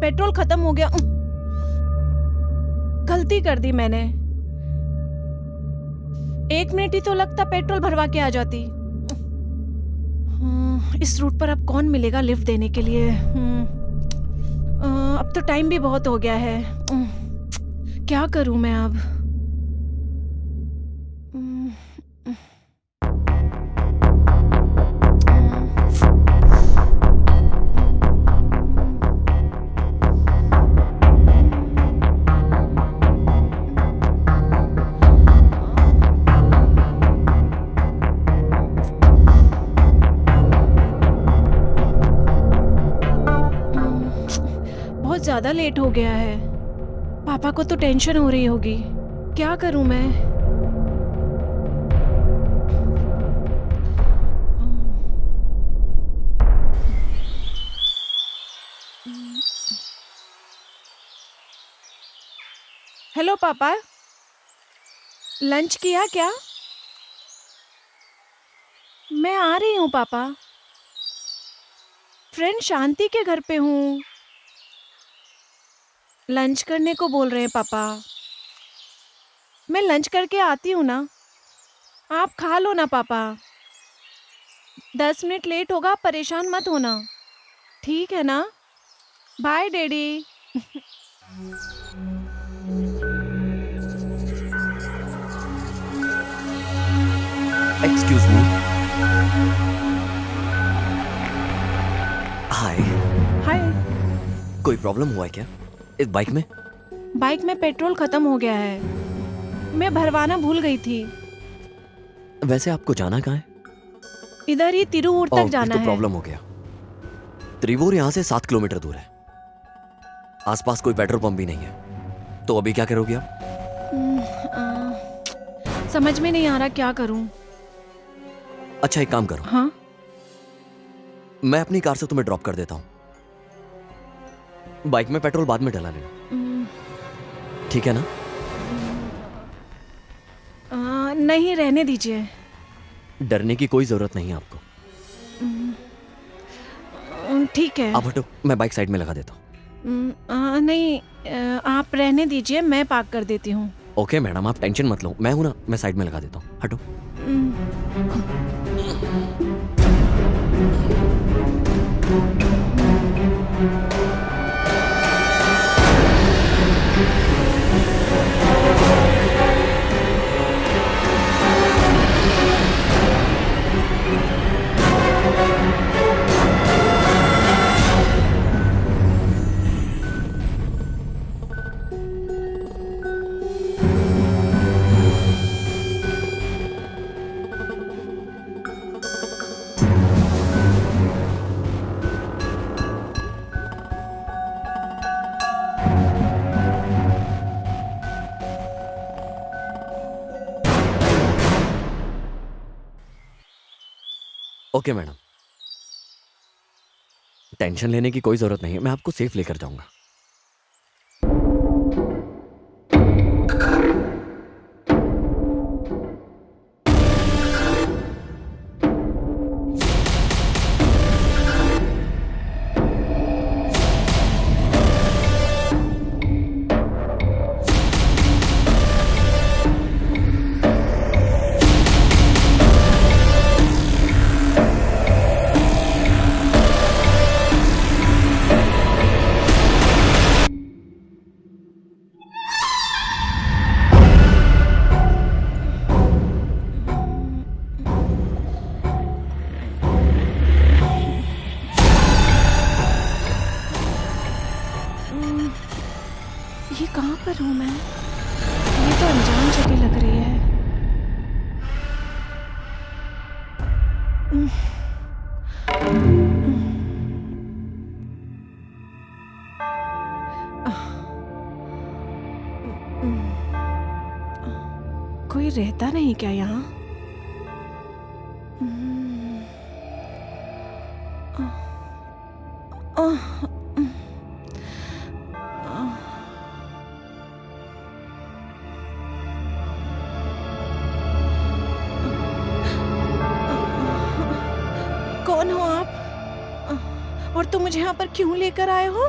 Petrol खत्म हो गया। गलती कर दी मैंने। 1 मिनट ही तो लगता पेट्रोल भरवा के आ जाती। इस रूट पर अब कौन मिलेगा लिफ्ट देने के लिए? अब तो टाइम भी बहुत हो गया है। क्या करूं मैं अब? बहुत ज्यादा लेट हो गया है। पापा को तो टेंशन हो रही होगी। क्या करूं मैं? हेलो पापा, लंच किया क्या? मैं आ रही हूँ पापा। फ्रेंड शांति के घर पे हूँ। लंच करने को बोल रहे हैं पापा। मैं लंच करके आती हूँ ना, आप खा लो ना पापा। 10 मिनट लेट होगा, परेशान मत होना, ठीक है ना? Bye daddy. Excuse me. Hi. Hi. कोई प्रॉब्लम हुआ है क्या इस बाइक में? बाइक में पेट्रोल खत्म हो गया है, मैं भरवाना भूल गई थी। वैसे आपको जाना कहाँ है? इधर ही तिरुवूर तक जाना तो है। प्रॉब्लम हो गया। त्रिवूर यहाँ से 7 किलोमीटर दूर है। आसपास कोई पेट्रोल पंप भी नहीं है, तो अभी क्या करोगे आप? समझ में नहीं आ रहा क्या करूं। अच्छा एक काम करो, हाँ? मैं अपनी कार से तुम्हें ड्रॉप कर देता हूँ। बाइक में पेट्रोल बाद में डला लेना, ठीक है ना? नहीं, रहने दीजिए। डरने की कोई जरूरत नहीं है आपको। ठीक है। आप हटो, मैं बाइक साइड में लगा देता हूँ। नहीं, आप रहने दीजिए, मैं पार्क कर देती हूँ। ओके मैडम, आप टेंशन मत लो, मैं हूं ना, मैं साइड में लगा देता हूँ, हटो। ओके मैडम, टेंशन लेने की कोई जरूरत नहीं है, मैं आपको सेफ लेकर जाऊंगा। ये कहाँ पर हूँ मैं? ये तो अनजान जगह लग रही है। कोई रहता नहीं क्या यहाँ? कौन हो आप? और तुम मुझे यहाँ पर क्यों लेकर आए हो?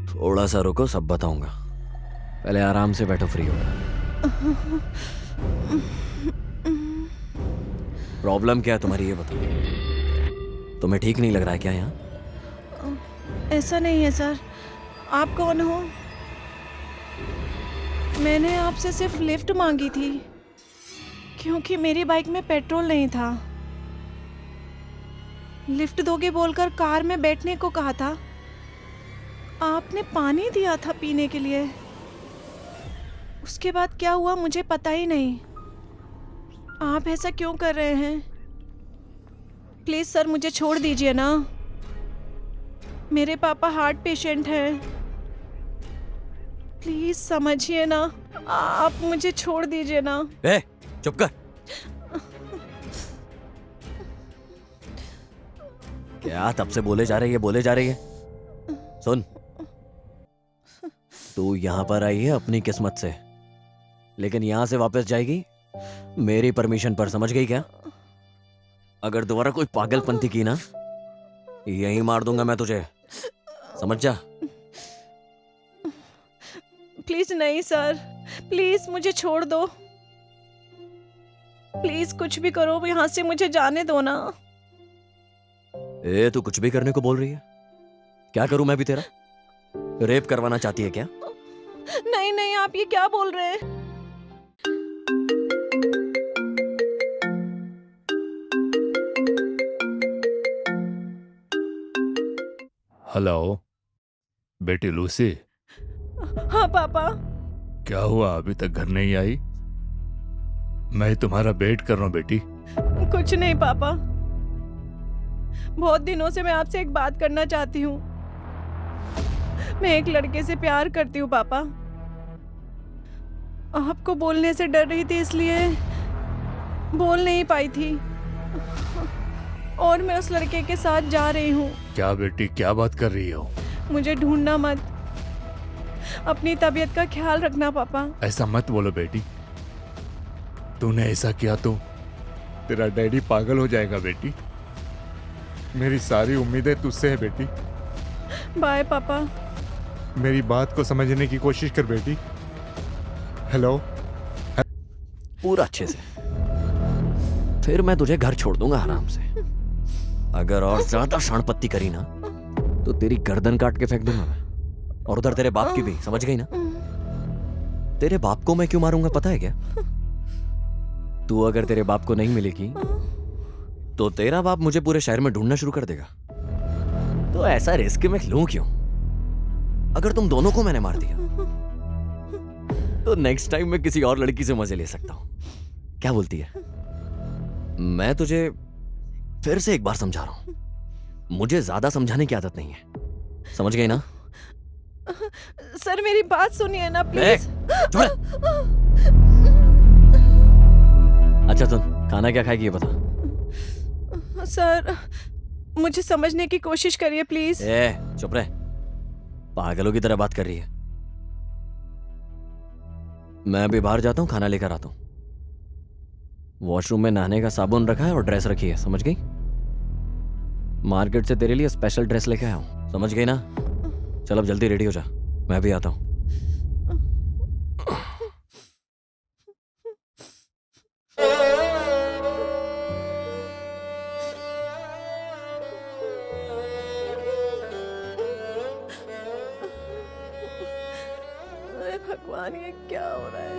थोड़ा सा रुको, सब बताऊंगा। पहले आराम से बैठो, फ्री होगा। प्रॉब्लम क्या है तुम्हारी, ये बताओ। तुम्हें ठीक नहीं लग रहा है क्या यहाँ? ऐसा नहीं है सर। आप कौन हो? मैंने आपसे सिर्फ लिफ्ट मांगी थी क्योंकि मेरी बाइक में पेट्रोल नहीं था। लिफ्ट दोगे बोलकर कार में बैठने को कहा था। आपने पानी दिया था पीने के लिए। उसके बाद क्या हुआ मुझे पता ही नहीं। आप ऐसा क्यों कर रहे हैं? प्लीज सर मुझे छोड़ दीजिए ना। मेरे पापा हार्ट पेशेंट हैं। प्लीज समझिए ना। आप मुझे छोड़ दीजिए ना। ए, चुप कर। क्या तब से बोले जा रही है? सुन, तू यहाँ पर आई है अपनी किस्मत से, लेकिन यहाँ से वापस जाएगी मेरी परमिशन पर, समझ गई क्या? अगर दोबारा कोई पागलपंती की ना, यहीं मार दूंगा मैं तुझे, समझ जा। प्लीज नहीं सर, प्लीज मुझे छोड़ दो। प्लीज कुछ भी करो, यहाँ से मुझे जाने दो ना। ए, तू कुछ भी करने को बोल रही है? क्या करूं मैं भी तेरा? रेप करवाना चाहती है क्या? नहीं नहीं, आप ये क्या बोल रहे हैं? हेलो बेटी लूसी, हाँ पापा। क्या हुआ, अभी तक घर नहीं आई? मैं तुम्हारा वेट कर रहा हूँ बेटी। कुछ नहीं पापा, बहुत दिनों से मैं आपसे एक बात करना चाहती हूँ। मैं एक लड़के से प्यार करती हूँ पापा। आपको बोलने से डर रही थी इसलिए बोल नहीं पाई थी, और मैं उस लड़के के साथ जा रही हूँ। क्या बेटी, क्या बात कर रही हो? मुझे ढूंढना मत, अपनी तबीयत का ख्याल रखना पापा। ऐसा मत बोलो बेटी, तूने ऐसा किया तो तेरा डैडी पागल हो जाएगा बेटी। मेरी सारी उम्मीदें तुझसे है बेटी। बाय पापा। मेरी बात को समझने की कोशिश कर बेटी। हेलो, पूरा अच्छे से, फिर मैं तुझे घर छोड़ दूंगा आराम से। अगर और ज्यादा शाणपत्ती करी ना तो तेरी गर्दन काट के फेंक दूंगा मैं, और उधर तेरे बाप की भी, समझ गई ना? तेरे बाप को मैं क्यों मारूंगा पता है क्या? तू अगर तेरे बाप को नहीं मिलेगी तो तेरा बाप मुझे पूरे शहर में ढूंढना शुरू कर देगा। तो ऐसा रिस्क मैं लूं क्यों? अगर तुम दोनों को मैंने मार दिया तो नेक्स्ट टाइम मैं किसी और लड़की से मजे ले सकता हूं। क्या बोलती है? मैं तुझे फिर से एक बार समझा रहा हूं, मुझे ज्यादा समझाने की आदत नहीं है, समझ गई ना? सर मेरी बात सुनिए ना प्लीज। अच्छा सुन, खाना क्या खाएगी ये बता। सर मुझे समझने की कोशिश करिए प्लीज। चुप रहे, पागलों की तरह बात कर रही है। मैं अभी बाहर जाता हूँ, खाना लेकर आता हूँ। वॉशरूम में नहाने का साबुन रखा है और ड्रेस रखी है, समझ गई? मार्केट से तेरे लिए स्पेशल ड्रेस लेके आया हूँ, समझ गई ना? चल अब जल्दी रेडी हो जा, मैं भी आता हूँ। अरे भगवान, ये क्या हो रहा है?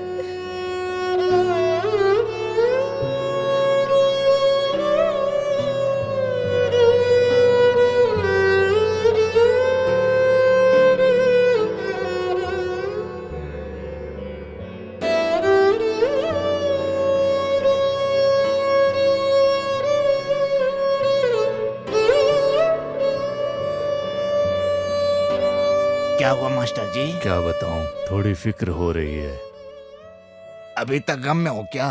क्या हुआ मास्टर जी? क्या बताऊं, थोड़ी फिक्र हो रही है। अभी तक गम में हो क्या?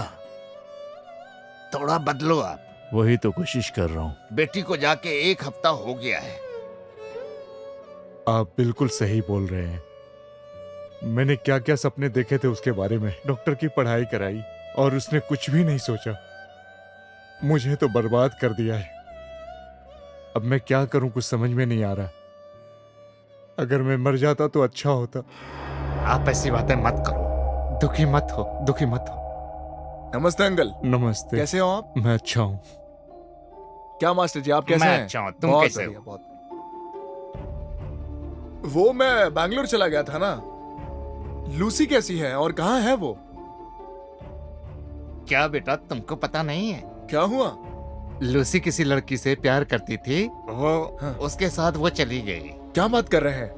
थोड़ा बदलो आप। वही तो कोशिश कर रहा हूं। बेटी को जाके 1 हफ्ता हो गया है। आप बिल्कुल सही बोल रहे हैं। मैंने क्या क्या सपने देखे थे उसके बारे में। डॉक्टर की पढ़ाई कराई और उसने कुछ भी नहीं सोचा, मुझे तो बर्बाद कर दिया है। अब मैं क्या करूं, कुछ समझ में नहीं आ रहा। अगर मैं मर जाता तो अच्छा होता। आप ऐसी बातें मत करो, दुखी मत हो, दुखी मत हो। नमस्ते अंकल। नमस्ते। कैसे हो आप? मैं अच्छा हूँ। क्या मास्टर जी, आप कैसे मैं हैं? अच्छा हूँ, तुम बहुत कैसे बढ़िया, हो? बहुत बढ़िया। वो मैं बैंगलोर चला गया था ना। लूसी कैसी है और कहाँ है वो? क्या बेटा तुमको पता नहीं है? क्या हुआ? लूसी किसी लड़की से प्यार करती थी, वो हाँ। उसके साथ वो चली गई। क्या बात कर रहे हैं?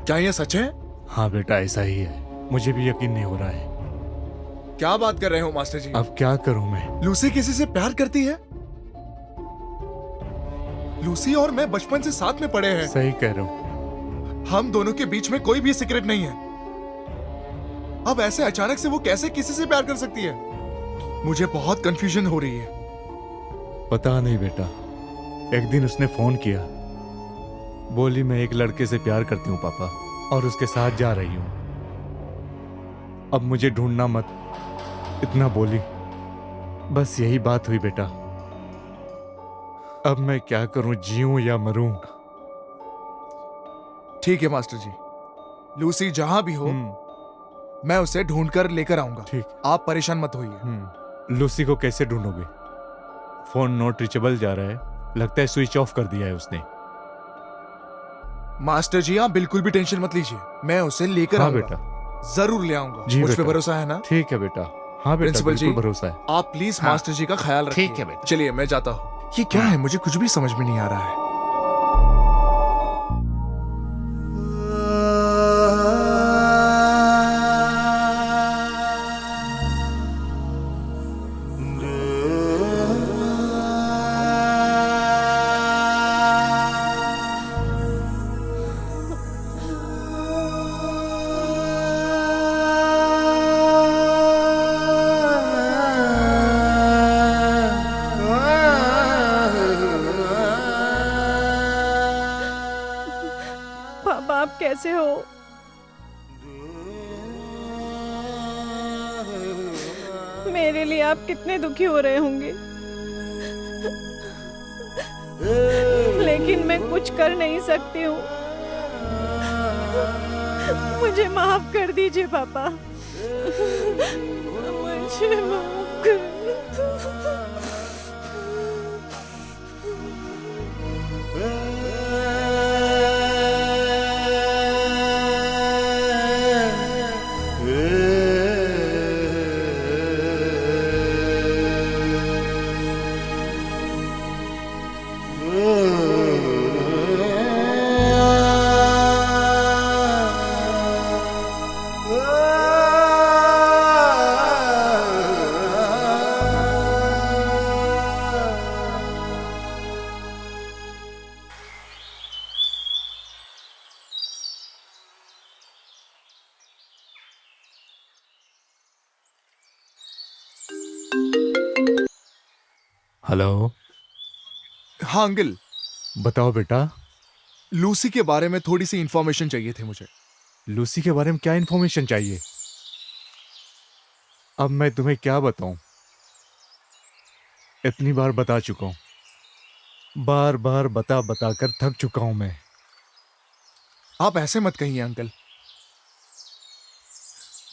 क्या ये सच है? हाँ बेटा, ऐसा ही है। मुझे भी यकीन नहीं हो रहा है। क्या बात कर रहे हो मास्टर जी? अब क्या करूं मैं? लूसी किसी से प्यार करती है? लूसी और मैं बचपन से साथ में पढ़े हैं। सही कह रहा हूँ। हम दोनों के बीच में कोई भी सीक्रेट नहीं है। अब ऐसे अचानक से वो कैसे किसी से प्यार कर सकती है? मुझे बहुत कंफ्यूजन हो रही है। पता नहीं बेटा, एक दिन उसने फोन किया, बोली मैं एक लड़के से प्यार करती हूँ पापा, और उसके साथ जा रही हूँ। अब मुझे ढूंढना मत, इतना बोली। बस यही बात हुई बेटा। अब मैं क्या करूं, जीऊं या मरूं? ठीक है मास्टर जी, लूसी जहां भी हो मैं उसे ढूंढ कर लेकर आऊंगा। ठीक। आप परेशान मत होइए। लूसी को कैसे ढूंढोगे? फोन नॉट रीचेबल जा रहा है, लगता है स्विच ऑफ कर दिया है उसने। मास्टर जी आप बिल्कुल भी टेंशन मत लीजिए, मैं उसे लेकर हाँ आऊंगा। बेटा। जरूर ले आऊंगा। जी मुझ पे बेटा। भरोसा है ना? ठीक है बेटा। हाँ बेटा, प्रिंसिपल जी, बिल्कुल भरोसा है। आप प्लीज हाँ। मास्टर जी का ख्याल रखिए। ठीक है बेटा। चलिए मैं जाता हूँ। ये क्या है, मुझे कुछ भी समझ में नहीं आ रहा है। पापा आप कैसे हो? मेरे लिए आप कितने दुखी हो रहे होंगे, लेकिन मैं कुछ कर नहीं सकती हूँ। मुझे माफ कर दीजिए पापा, मुझे माफ कर। हेलो। हाँ अंकल, बताओ बेटा। लूसी के बारे में थोड़ी सी इंफॉर्मेशन चाहिए थी मुझे। लूसी के बारे में क्या इन्फॉर्मेशन चाहिए? अब मैं तुम्हें क्या बताऊं? इतनी बार बता चुका हूं, बार बार बता बता कर थक चुका हूं मैं। आप ऐसे मत कहिए अंकल।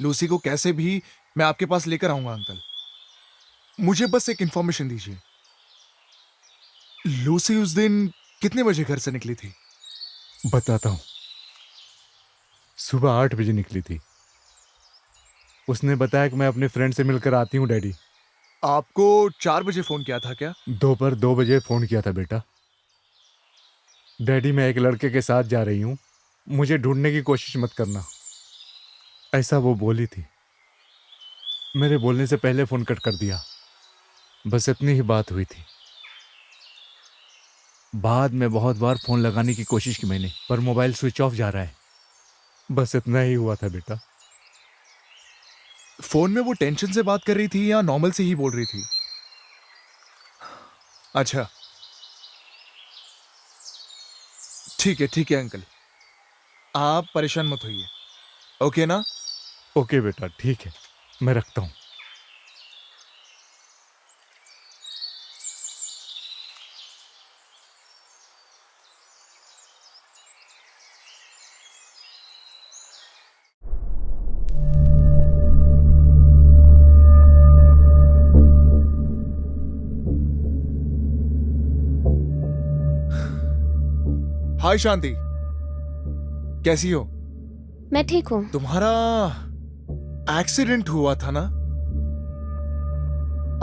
लूसी को कैसे भी मैं आपके पास लेकर आऊंगा अंकल। मुझे बस एक इंफॉर्मेशन दीजिए। लूसी उस दिन कितने बजे घर से निकली थी? बताता हूं। सुबह 8 बजे निकली थी। उसने बताया कि मैं अपने फ्रेंड से मिलकर आती हूँ डैडी। आपको 4 बजे फोन किया था क्या? दोपहर 2 बजे फोन किया था बेटा। डैडी मैं एक लड़के के साथ जा रही हूँ, मुझे ढूंढने की कोशिश मत करना, ऐसा वो बोली थी। मेरे बोलने से पहले फोन कट कर दिया। बस इतनी ही बात हुई थी। बाद में बहुत बार फोन लगाने की कोशिश की मैंने, पर मोबाइल स्विच ऑफ जा रहा है। बस इतना ही हुआ था बेटा। फोन में वो टेंशन से बात कर रही थी या नॉर्मल से ही बोल रही थी? अच्छा, ठीक है अंकल, आप परेशान मत होइए। ओके ना? ओके बेटा, ठीक है, मैं रखता हूँ। हाय शांति, कैसी हो? मैं ठीक हूँ। तुम्हारा एक्सीडेंट हुआ था ना,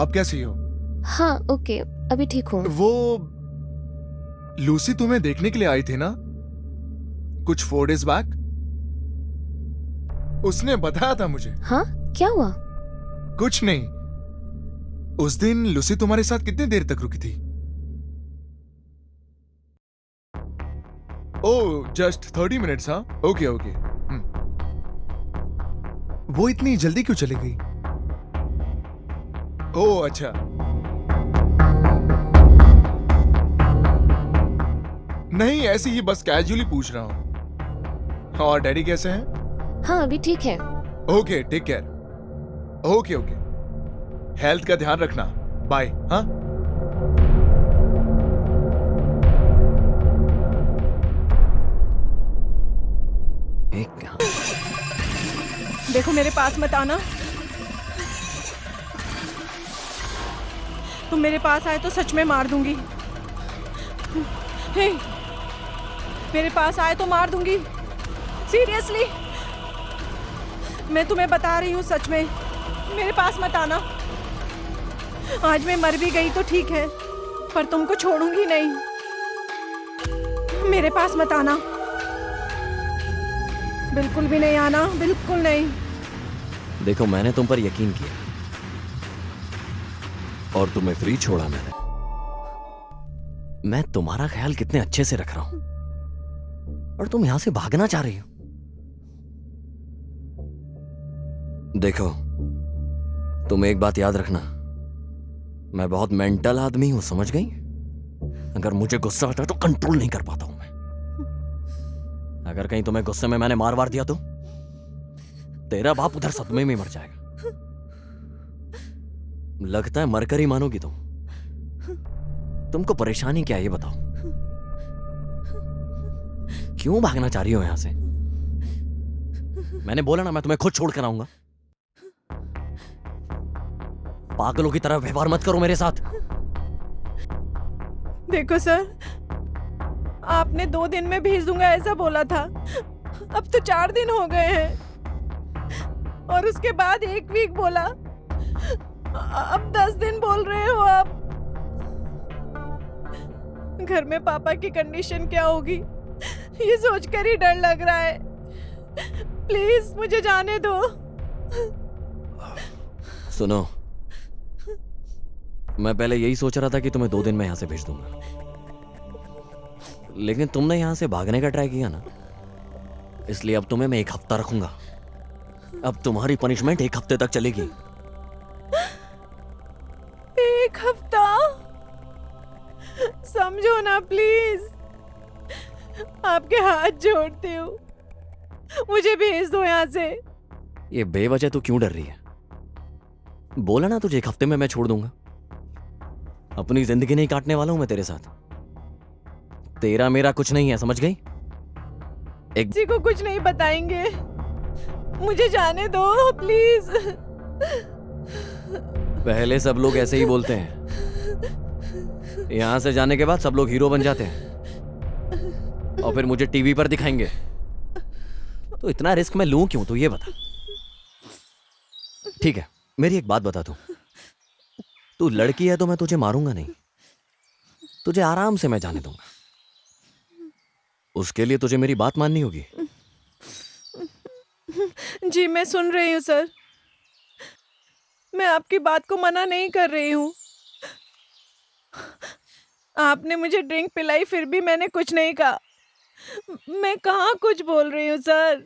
अब कैसी हो? हाँ ओके, अभी ठीक हूँ। वो लूसी तुम्हें देखने के लिए आई थी ना कुछ 4 days बैक? उसने बताया था मुझे। हाँ, क्या हुआ? कुछ नहीं, उस दिन लूसी तुम्हारे साथ कितनी देर तक रुकी थी? ओह, जस्ट 30 मिनट्स। हाँ, ओके ओके। वो इतनी जल्दी क्यों चली गई? ओह अच्छा। नहीं, ऐसे ही बस कैजुअली पूछ रहा हूं। और डैडी कैसे हैं? हाँ अभी ठीक है। Okay, take care. Okay okay, health का ध्यान रखना। बाय। हाँ, एक देखो, मेरे पास मत आना। तुम मेरे पास आए तो सच में मार दूंगी। हे, मेरे पास आए तो मार दूंगी, सीरियसली। मैं तुम्हें बता रही हूँ, सच में मेरे पास मत आना। आज मैं मर भी गई तो ठीक है, पर तुमको छोड़ूंगी नहीं। मेरे पास मत आना, बिल्कुल भी नहीं आना, बिल्कुल नहीं। देखो, मैंने तुम पर यकीन किया और तुम्हें फ्री छोड़ा मैंने। मैं तुम्हारा ख्याल कितने अच्छे से रख रहा हूं और तुम यहां से भागना चाह रही हो। देखो, तुम एक बात याद रखना, मैं बहुत मेंटल आदमी हूं, समझ गई? अगर मुझे गुस्सा आता है तो कंट्रोल नहीं कर पाता हूं मैं। अगर कहीं तुम्हें गुस्से में मैंने मार वार दिया तो तेरा बाप उधर सदमे में मर जाएगा। लगता है मरकर ही मानोगी तुम। तुमको परेशानी क्या है ये बताओ? क्यों भागना चाह रही हो यहां से? मैंने बोला ना, मैं तुम्हें खुद छोड़ कर आऊंगा। पागलों की तरह व्यवहार मत करो मेरे साथ। देखो सर, आपने 2 दिन में भेज दूंगा ऐसा बोला था। अब तो 4 दिन हो गए हैं और उसके बाद 1 वीक बोला, अब 10 दिन बोल रहे हो आप। घर में पापा की कंडीशन क्या होगी ये सोचकर ही डर लग रहा है। प्लीज मुझे जाने दो। सुनो, मैं पहले यही सोच रहा था कि तुम्हें 2 दिन में यहां से भेज दूंगा, लेकिन तुमने यहां से भागने का ट्राई किया ना, इसलिए अब तुम्हें मैं 1 हफ्ता रखूंगा। अब तुम्हारी पनिशमेंट 1 हफ्ते तक चलेगी। 1 हफ्ता? समझो ना प्लीज, आपके हाथ जोड़ती हूँ, मुझे भेज दो यहाँ से। ये बेवजह तू क्यों डर रही है? बोला ना तुझे 1 हफ्ते में मैं छोड़ दूंगा। अपनी जिंदगी नहीं काटने वाला हूं मैं तेरे साथ। तेरा मेरा कुछ नहीं है, समझ गई? किसी को कुछ नहीं बताएंगे, मुझे जाने दो प्लीज। पहले सब लोग ऐसे ही बोलते हैं, यहां से जाने के बाद सब लोग हीरो बन जाते हैं और फिर मुझे टीवी पर दिखाएंगे। तो इतना रिस्क मैं लूं क्यों, तू ये बता। ठीक है, मेरी एक बात बता तू लड़की है तो मैं तुझे मारूंगा नहीं, तुझे आराम से मैं जाने दूंगा। उसके लिए तुझे मेरी बात माननी होगी। जी मैं सुन रही हूँ सर, मैं आपकी बात को मना नहीं कर रही हूँ। आपने मुझे ड्रिंक पिलाई फिर भी मैंने कुछ नहीं कहा। मैं कहाँ कुछ बोल रही हूँ सर।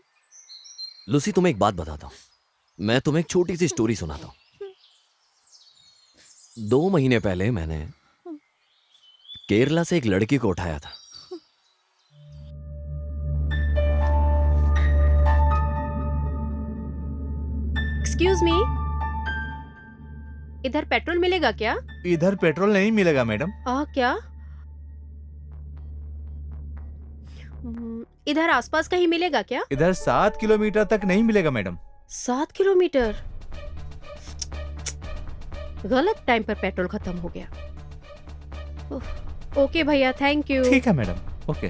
लूसी, तुम्हें एक बात बताता हूं, मैं तुम्हें एक छोटी सी स्टोरी सुनाता हूं। 2 महीने पहले मैंने केरला से एक लड़की को उठाया था। एक्सक्यूज मी, इधर पेट्रोल मिलेगा क्या? इधर पेट्रोल नहीं मिलेगा मैडम। क्या? इधर आसपास कहीं मिलेगा क्या? इधर 7 किलोमीटर तक नहीं मिलेगा मैडम। 7 किलोमीटर? गलत टाइम पर पेट्रोल खत्म हो गया। ओके भैया, थैंक यू। ठीक है मैडम, ओके।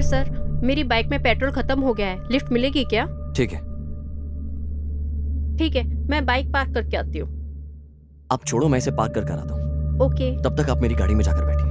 सर, मेरी बाइक में पेट्रोल खत्म हो गया है, लिफ्ट मिलेगी क्या? ठीक है, ठीक है, मैं बाइक पार्क करके आती हूँ। आप छोड़ो, मैं इसे पार्क कर कर आता हूँ। ओके। तब तक आप मेरी गाड़ी में जाकर बैठिए।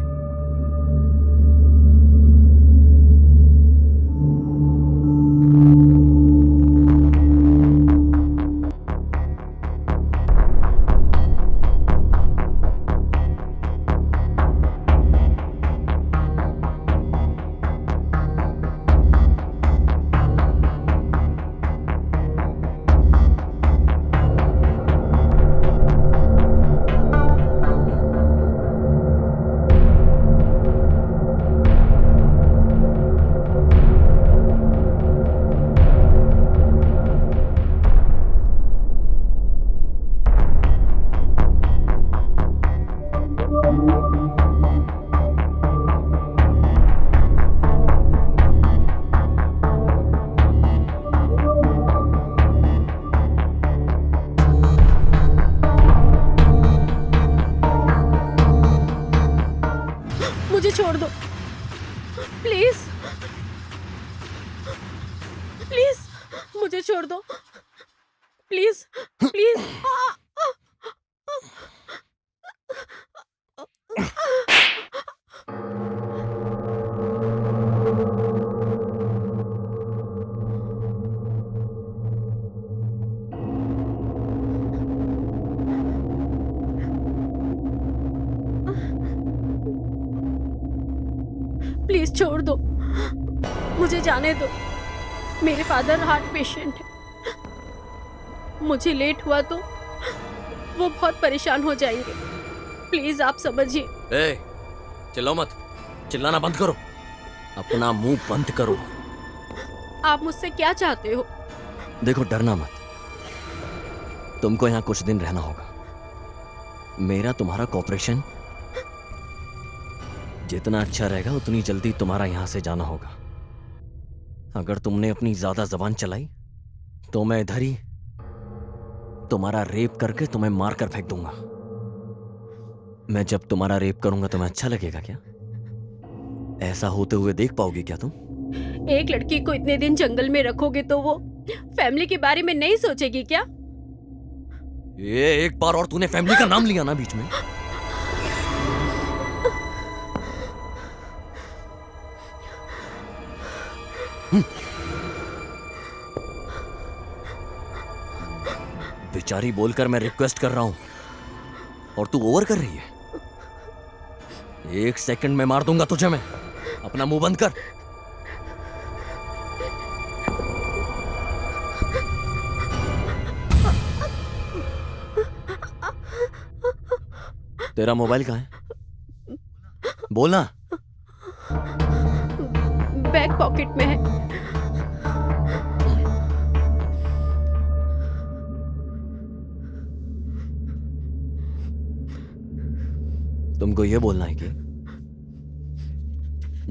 मुझे छोड़ दो प्लीज, प्लीज मुझे छोड़ दो प्लीज, प्लीज। प्लीज छोड़ दो, मुझे जाने दो। मेरे फादर हार्ट पेशेंट है, मुझे लेट हुआ तो वो बहुत परेशान हो जाएंगे। प्लीज आप समझिए। ए, चिल्लाओ मत, चिल्लाना बंद करो, अपना मुंह बंद करो। आप मुझसे क्या चाहते हो? देखो, डरना मत, तुमको यहाँ कुछ दिन रहना होगा। मेरा तुम्हारा कॉपरेशन जितना अच्छा रहेगा उतनी जल्दी तुम्हारा यहां से जाना होगा। अगर तुमने अपनी ज्यादा जबान चलाई तो मैं इधर ही तुम्हारा रेप करके तुम्हें मार कर फेंक दूंगा। मैं जब तुम्हारा रेप करूंगा तुम्हें अच्छा लगेगा क्या? ऐसा होते हुए देख पाओगी क्या तुम? एक लड़की को इतने दिन जंगल में रखोगे तो वो फैमिली के बारे में नहीं सोचेगी क्या? ये एक बार और तूने फैमिली का नाम लिया ना बीच में, बेचारी बोलकर मैं रिक्वेस्ट कर रहा हूं और तू ओवर कर रही है। 1 सेकंड में मार दूंगा तुझे मैं, अपना मुंह बंद कर। तेरा मोबाइल कहाँ है? बोलना। बैक पॉकेट में है। तुमको ये बोलना है कि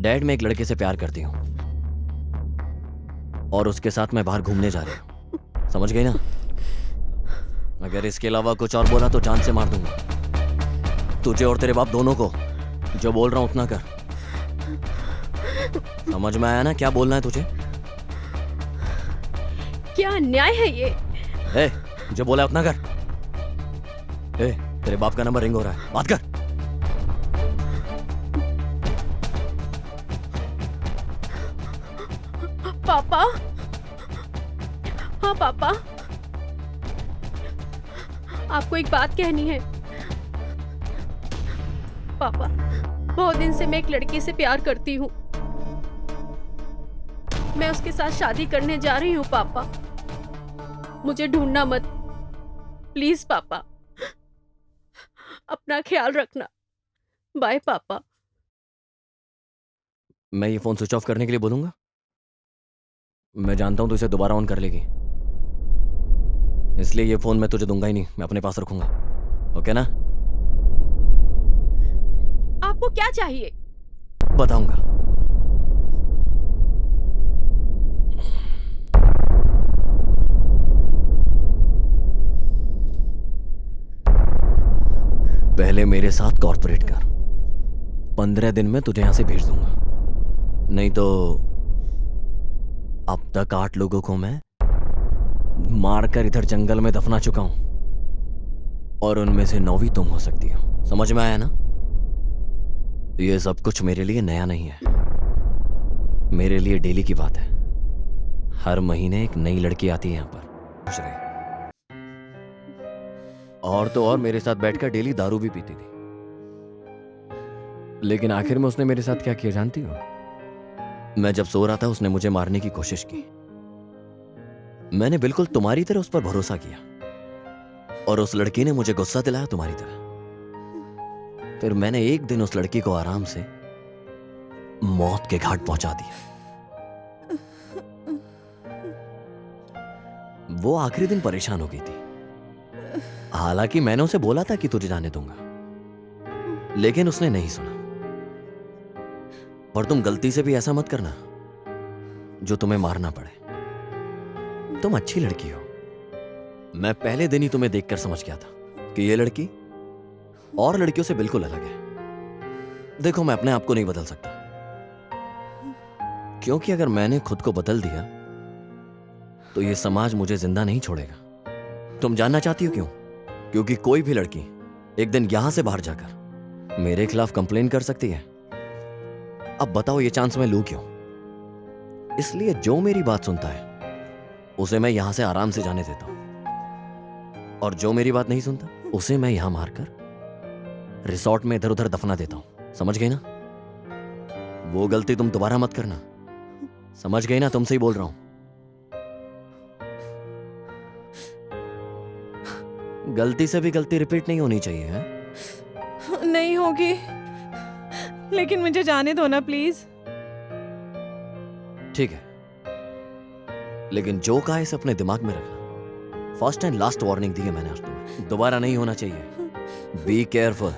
डैड, मैं एक लड़के से प्यार करती हूं और उसके साथ मैं बाहर घूमने जा रही हूं, समझ गई ना? अगर इसके अलावा कुछ और बोला तो जान से मार दूंगा तुझे और तेरे बाप दोनों को। जो बोल रहा हूं उतना कर, समझ में आया ना क्या बोलना है तुझे? क्या अन्याय है ये? ए, जो बोला है उतना कर। ए, तेरे बाप का नंबर रिंग हो रहा है, बात कर। पापा, हाँ पापा, आपको एक बात कहनी है। पापा, बहुत दिन से मैं एक लड़की से प्यार करती हूँ। मैं उसके साथ शादी करने जा रही हूँ पापा। मुझे ढूंढना मत, प्लीज पापा। अपना ख्याल रखना। बाय पापा। मैं ये फोन स्विच ऑफ करने के लिए बोलूंगा? मैं जानता हूं तू इसे दोबारा ऑन कर लेगी, इसलिए ये फोन मैं तुझे दूंगा ही नहीं, मैं अपने पास रखूंगा। ओके ना? आपको क्या चाहिए? बताऊंगा। पहले मेरे साथ कॉर्पोरेट कर, 15 दिन में तुझे यहां से भेज दूंगा, नहीं तो अब तक 8 लोगों को मैं मारकर इधर जंगल में दफना चुका हूं, और उनमें से 9वीं तुम हो सकती हो। समझ में आया ना? ये सब कुछ मेरे लिए नया नहीं है, मेरे लिए डेली की बात है। हर महीने एक नई लड़की आती है यहां पर, खुश रहे। और तो और मेरे साथ बैठकर डेली दारू भी पीती थी। लेकिन आखिर में उसने मेरे साथ क्या किया जानती हो? मैं जब सो रहा था उसने मुझे मारने की कोशिश की। मैंने बिल्कुल तुम्हारी तरह उस पर भरोसा किया, और उस लड़की ने मुझे गुस्सा दिलाया तुम्हारी तरह। फिर मैंने एक दिन उस लड़की को आराम से मौत के घाट पहुंचा दिया। वो आखिरी दिन परेशान हो गई थी। हालांकि मैंने उसे बोला था कि तुझे जाने दूंगा, लेकिन उसने नहीं सुना। और तुम गलती से भी ऐसा मत करना जो तुम्हें मारना पड़े। तुम अच्छी लड़की हो। मैं पहले दिन ही तुम्हें देखकर समझ गया था कि ये लड़की और लड़कियों से बिल्कुल अलग है। देखो, मैं अपने आप को नहीं बदल सकता, क्योंकि अगर मैंने खुद को बदल दिया तो ये समाज मुझे जिंदा नहीं छोड़ेगा। तुम जानना चाहती हो क्यों? क्योंकि कोई भी लड़की एक दिन यहां से बाहर जाकर मेरे खिलाफ कंप्लेन कर सकती है। अब बताओ, ये चांस मैं लूं क्यों? इसलिए जो मेरी बात सुनता है उसे मैं यहां से आराम से जाने देता हूं, और जो मेरी बात नहीं सुनता उसे मैं यहां मारकर रिसोर्ट में इधर उधर दफना देता हूं। समझ गई ना? वो गलती तुम दोबारा मत करना। समझ गई ना? तुमसे ही बोल रहा हूं। गलती से भी गलती रिपीट नहीं होनी चाहिए है? नहीं होगी, लेकिन मुझे जाने दो ना प्लीज। ठीक है, लेकिन जो कहा इसे अपने दिमाग में रखना। फर्स्ट एंड लास्ट वार्निंग दी है मैंने आज तुम्हें, दोबारा नहीं होना चाहिए। Be careful.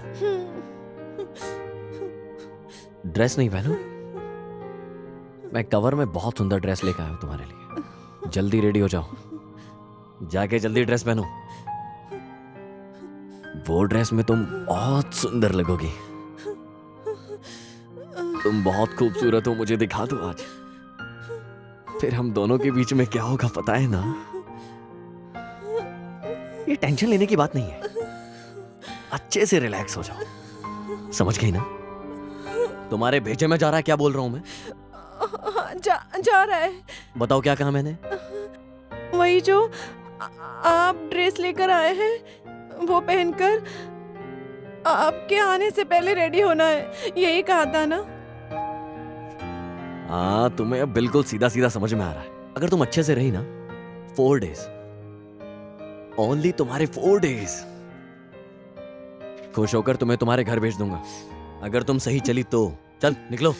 ड्रेस नहीं पहनो? मैं कवर में बहुत सुंदर ड्रेस लेकर आया हूं तुम्हारे लिए। जल्दी रेडी हो जाओ, जाके जल्दी ड्रेस पहनो। वो ड्रेस में तुम बहुत सुंदर लगोगी। तुम बहुत खूबसूरत हो, मुझे दिखा दो आज। फिर हम दोनों के बीच में क्या होगा पता है ना? ये टेंशन लेने की बात नहीं है। अच्छे से रिलैक्स हो जाओ। समझ गई ना? तुम्हारे भेजे में जा रहा है, क्या बोल रहा हूं मैं? जा रहा है। बताओ क्या कहा मैंने? वही जो आप ड्रेस लेकर आए हैं, वो पहनकर आपके आने से पहले रेडी होना है, यही कहा था ना? हाँ, तुम्हें अब बिल्कुल सीधा सीधा समझ में आ रहा है। अगर तुम अच्छे से रही ना, 4 डेज, ओनली तुम्हारे 4 डेज, खुश होकर तुम्हें तुम्हारे घर भेज दूंगा। अगर तुम सही चली तो चल निकलो।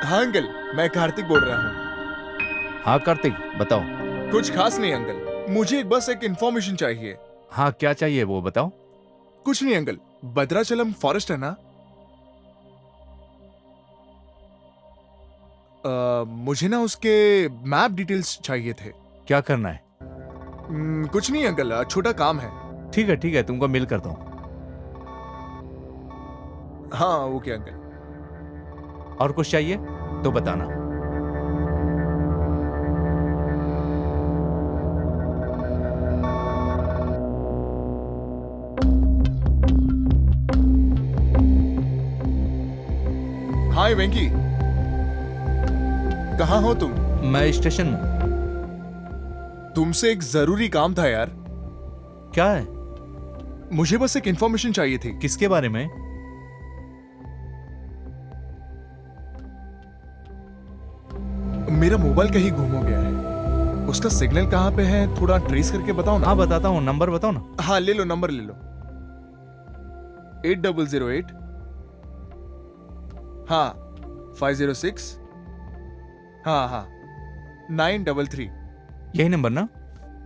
हाँ अंकल, मैं कार्तिक बोल रहा हूँ। हाँ कार्तिक, बताओ। कुछ खास नहीं अंकल, मुझे बस एक इंफॉर्मेशन चाहिए। हाँ, क्या चाहिए वो बताओ। कुछ नहीं अंकल, भद्राचलम फॉरेस्ट है ना, मुझे ना उसके मैप डिटेल्स चाहिए थे। क्या करना है? कुछ नहीं अंकल, छोटा काम है। ठीक है, तुमको मेल करता हूँ। हाँ ओके अंकल। और कुछ चाहिए तो बताना। हाय वेंकी, कहाँ हो तुम? मैं स्टेशन में हूं। तुमसे एक जरूरी काम था यार। क्या है? मुझे बस एक इंफॉर्मेशन चाहिए थी। किसके बारे में? मेरा मोबाइल कहीं गुम हो गया है, उसका सिग्नल कहाँ पे है थोड़ा ट्रेस करके बताओ ना। हाँ बताता हूँ, नंबर बताओ ना। हाँ ले लो, नंबर ले लो। 8008 हाँ 506, हाँ हाँ 933। यही नंबर ना?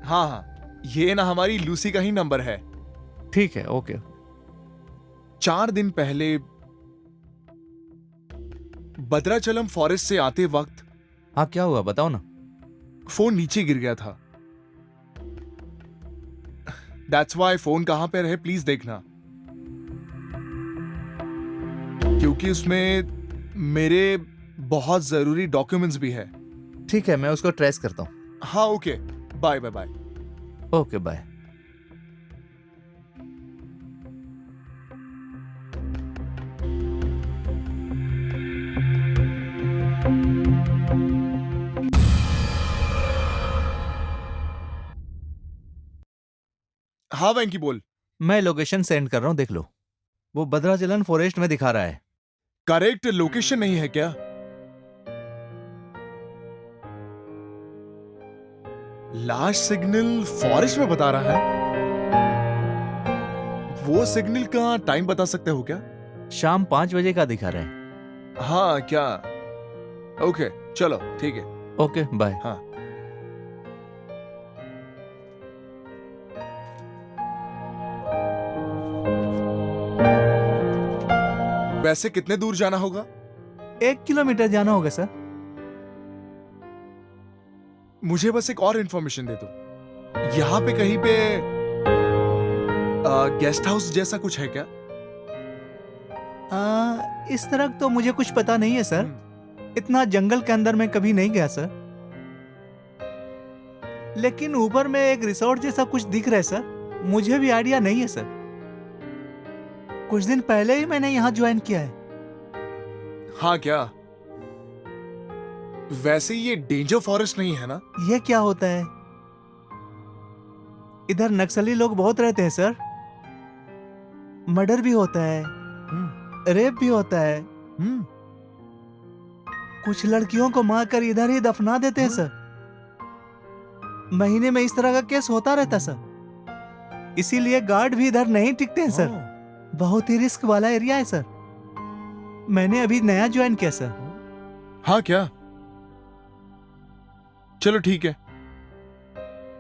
हाँ हाँ, ये ना हमारी लूसी का ही नंबर है। ठीक है, ओके। 4 दिन पहले भद्राचलम फॉरेस्ट से आते वक्त हाँ, क्या हुआ बताओ ना। फोन नीचे गिर गया था। दैट्स वाई फोन कहां पे रहे प्लीज देखना, क्योंकि उसमें मेरे बहुत जरूरी डॉक्यूमेंट्स भी है। ठीक है, मैं उसको ट्रेस करता हूँ। हाँ okay, bye bye bye. Okay bye. हाँ वेंकी बोल। मैं लोकेशन सेंड कर रहा हूँ, देख लो। वो भद्राचलन फॉरेस्ट में दिखा रहा है। करेक्ट लोकेशन नहीं है क्या? लास्ट सिग्नल फॉरेस्ट में बता रहा है। वो सिग्नल का टाइम बता सकते हो क्या? शाम 5 बजे का दिखा रहा है। हाँ क्या? ओके चलो ठीक है। Okay bye. हाँ वैसे कितने दूर जाना होगा? 1 किलोमीटर जाना होगा सर। मुझे बस एक और इंफॉर्मेशन दे दो। यहाँ पे कहीं पे गेस्ट हाउस जैसा कुछ है क्या? इस तरह तो मुझे कुछ पता नहीं है सर। इतना जंगल के अंदर मैं कभी नहीं गया सर। लेकिन ऊपर में एक रिसोर्ट जैसा कुछ दिख रहा है सर। मुझे भी आइडिया नहीं है सर। कुछ दिन पहले ही मैंने यहाँ ज्वाइन किया है। हाँ क्या? वैसे ये डेंजर फॉरेस्ट नहीं है ना? ये क्या होता है? इधर नक्सली लोग बहुत रहते हैं सर। मर्डर भी होता है, रेप भी होता है। कुछ लड़कियों को मारकर इधर ही दफना देते हैं सर। महीने में इस तरह का केस होता रहता सर। इसीलिए गार्ड भी इधर नहीं टिकते हैं सर। बहुत ही रिस्क वाला एरिया है सर। मैंने अभी नया ज्वाइन किया सर। हाँ क्या? चलो ठीक है।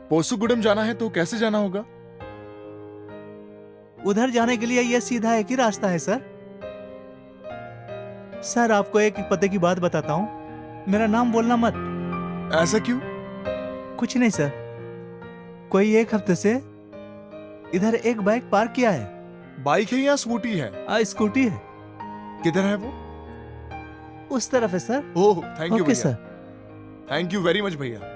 पोसुगुडम जाना है तो कैसे जाना होगा? उधर जाने के लिए यह सीधा एक ही रास्ता है सर। सर आपको एक पते की बात बताता हूं। मेरा नाम बोलना मत। ऐसा क्यों? कुछ नहीं सर। कोई 1 हफ्ते से इधर एक बाइक पार्क किया है। बाइक है या स्कूटी है? स्कूटी है। किधर है वो? उस तरफ है sir. Oh thank you okay भैया। Sir. Thank you very much भैया।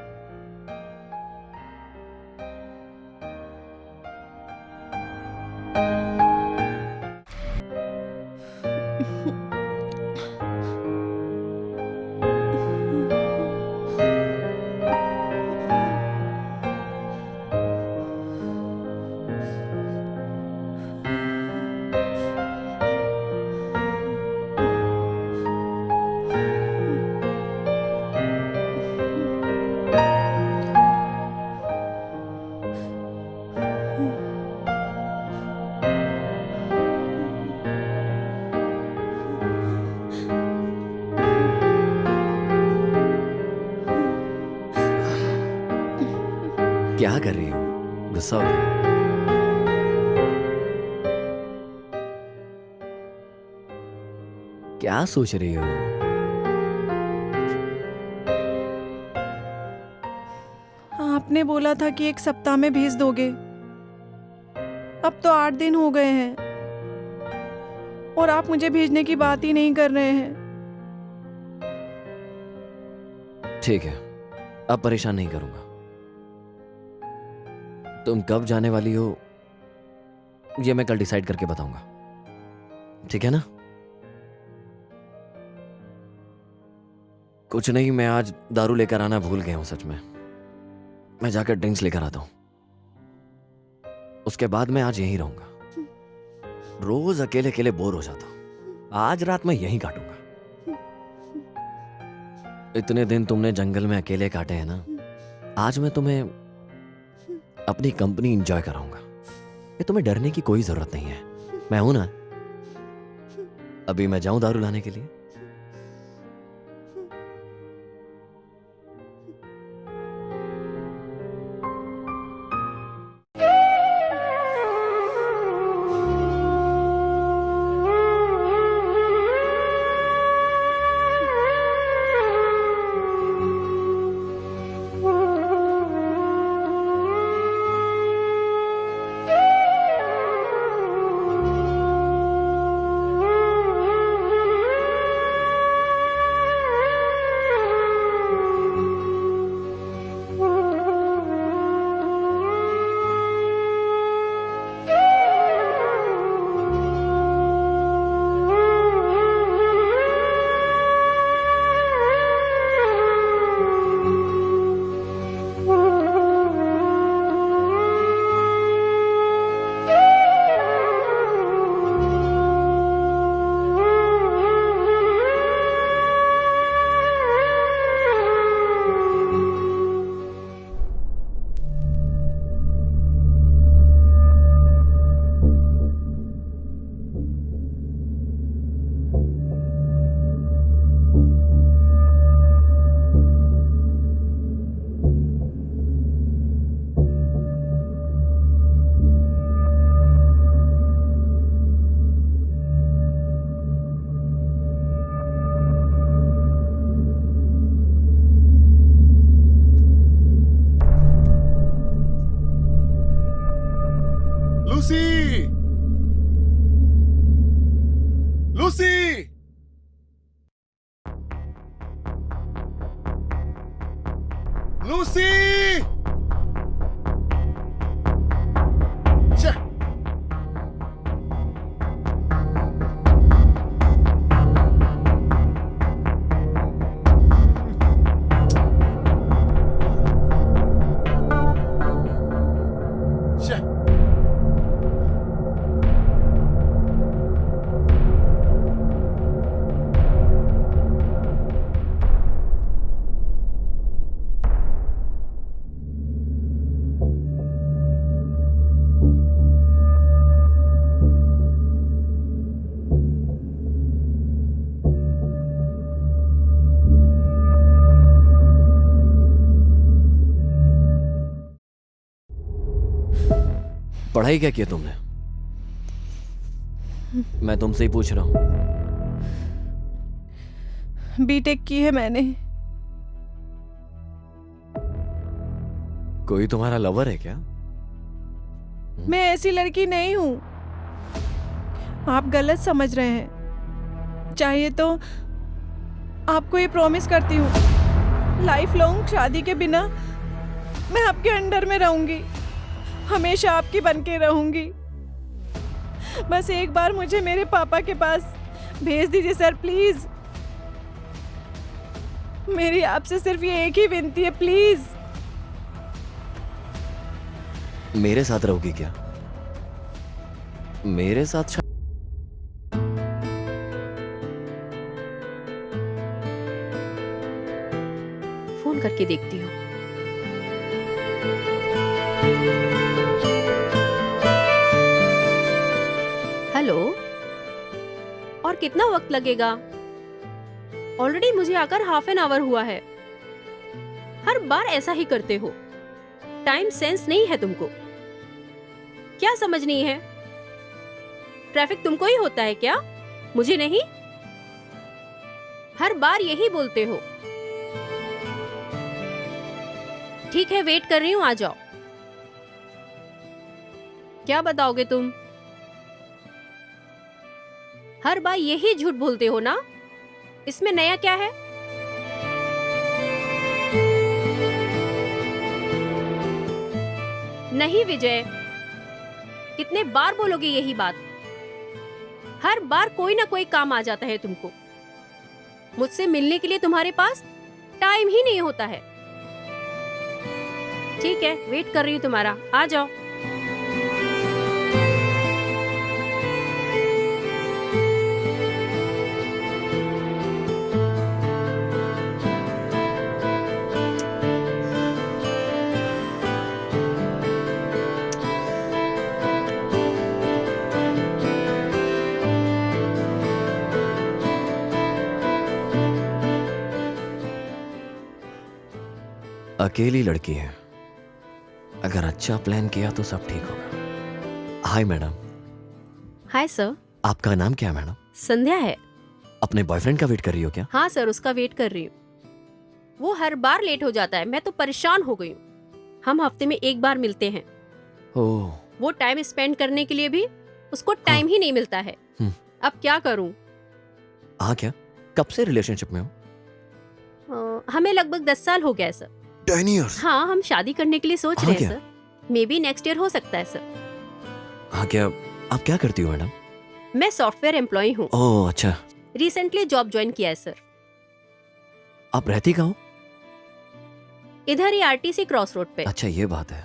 क्या कर रही हो? गुस्सा हो गया? क्या सोच रही हो? आपने बोला था कि 1 सप्ताह में भेज दोगे। अब तो 8 दिन हो गए हैं और आप मुझे भेजने की बात ही नहीं कर रहे हैं। ठीक है, अब परेशान नहीं करूंगा। तुम कब जाने वाली हो ये मैं कल डिसाइड करके बताऊंगा, ठीक है ना? कुछ नहीं, मैं आज दारू लेकर आना भूल गया हूं सच में। मैं जाकर ड्रिंक्स लेकर आता हूं। उसके बाद मैं आज यहीं रहूंगा। रोज अकेले अकेले बोर हो जाता हूं। आज रात मैं यहीं काटूंगा। इतने दिन तुमने जंगल में अकेले काटे हैं ना, आज मैं तुम्हें अपनी कंपनी एंजॉय कराऊंगा। ये तुम्हें डरने की कोई जरूरत नहीं है, मैं हूं ना। अभी मैं जाऊं दारू लाने के लिए? लूसी! छे! छे! पढ़ाई क्या किया तुमने? मैं तुमसे ही पूछ रहा हूं। बीटेक की है मैंने। कोई तुम्हारा लवर है क्या? मैं ऐसी लड़की नहीं हूं। आप गलत समझ रहे हैं। चाहिए तो आपको ये प्रॉमिस करती हूँ, लाइफ लॉन्ग शादी के बिना मैं आपके अंडर में रहूंगी, हमेशा आपकी बन के रहूंगी। बस एक बार मुझे मेरे पापा के पास भेज दीजिए सर, प्लीज। मेरी आपसे सिर्फ ये एक ही विनती है, प्लीज। मेरे साथ रहोगी क्या? मेरे साथ फोन करके देखती हूँ। हेलो, और कितना वक्त लगेगा? ऑलरेडी मुझे आकर हाफ एन आवर हुआ है। हर बार ऐसा ही करते हो। टाइम सेंस नहीं है तुमको। क्या समझ नहीं है? ट्रैफिक तुमको ही होता है क्या, मुझे नहीं? हर बार यही बोलते हो। ठीक है, वेट कर रही हूँ, आ जाओ। क्या बताओगे तुम? हर बार यही झूठ बोलते हो ना? इसमें नया क्या है? नहीं विजय, कितने बार बोलोगे यही बात? हर बार कोई ना कोई काम आ जाता है तुमको। मुझसे मिलने के लिए तुम्हारे पास टाइम ही नहीं होता है। ठीक है, वेट कर रही हूँ तुम्हारा, आ जाओ। अकेली लड़की है, अगर अच्छा प्लान किया तो सब ठीक होगा। Hi madam. Hi sir. आपका नाम क्या है मैडम? संध्या है। अपने बॉयफ्रेंड का वेट कर रही हो क्या? हाँ सर, उसका वेट कर रही हूँ। वो हर बार लेट हो जाता है, मैं तो परेशान हो गई हूँ। हम हफ्ते में एक बार मिलते हैं। ओह। वो टाइम स्पेंड करने के लिए भी उसको टाइम ही नहीं मिलता है। अब क्या करूँ? हाँ, क्या कब से रिलेशनशिप में हो? हमें लगभग 10 साल हो गया है सर। 10 years? हाँ, हम शादी करने के लिए सोच रहे हैं sir. May be next year हो सकता है सर। हाँ, क्या आप क्या करती हो मैडम? मैं सॉफ्टवेयर एम्प्लॉय हूँ। ओह अच्छा। रिसेंटली जॉब ज्वाइन किया है सर। आप रहती कहाँ हो? इधर ही आरटीसी क्रॉस रोड पे। अच्छा, ये बात है।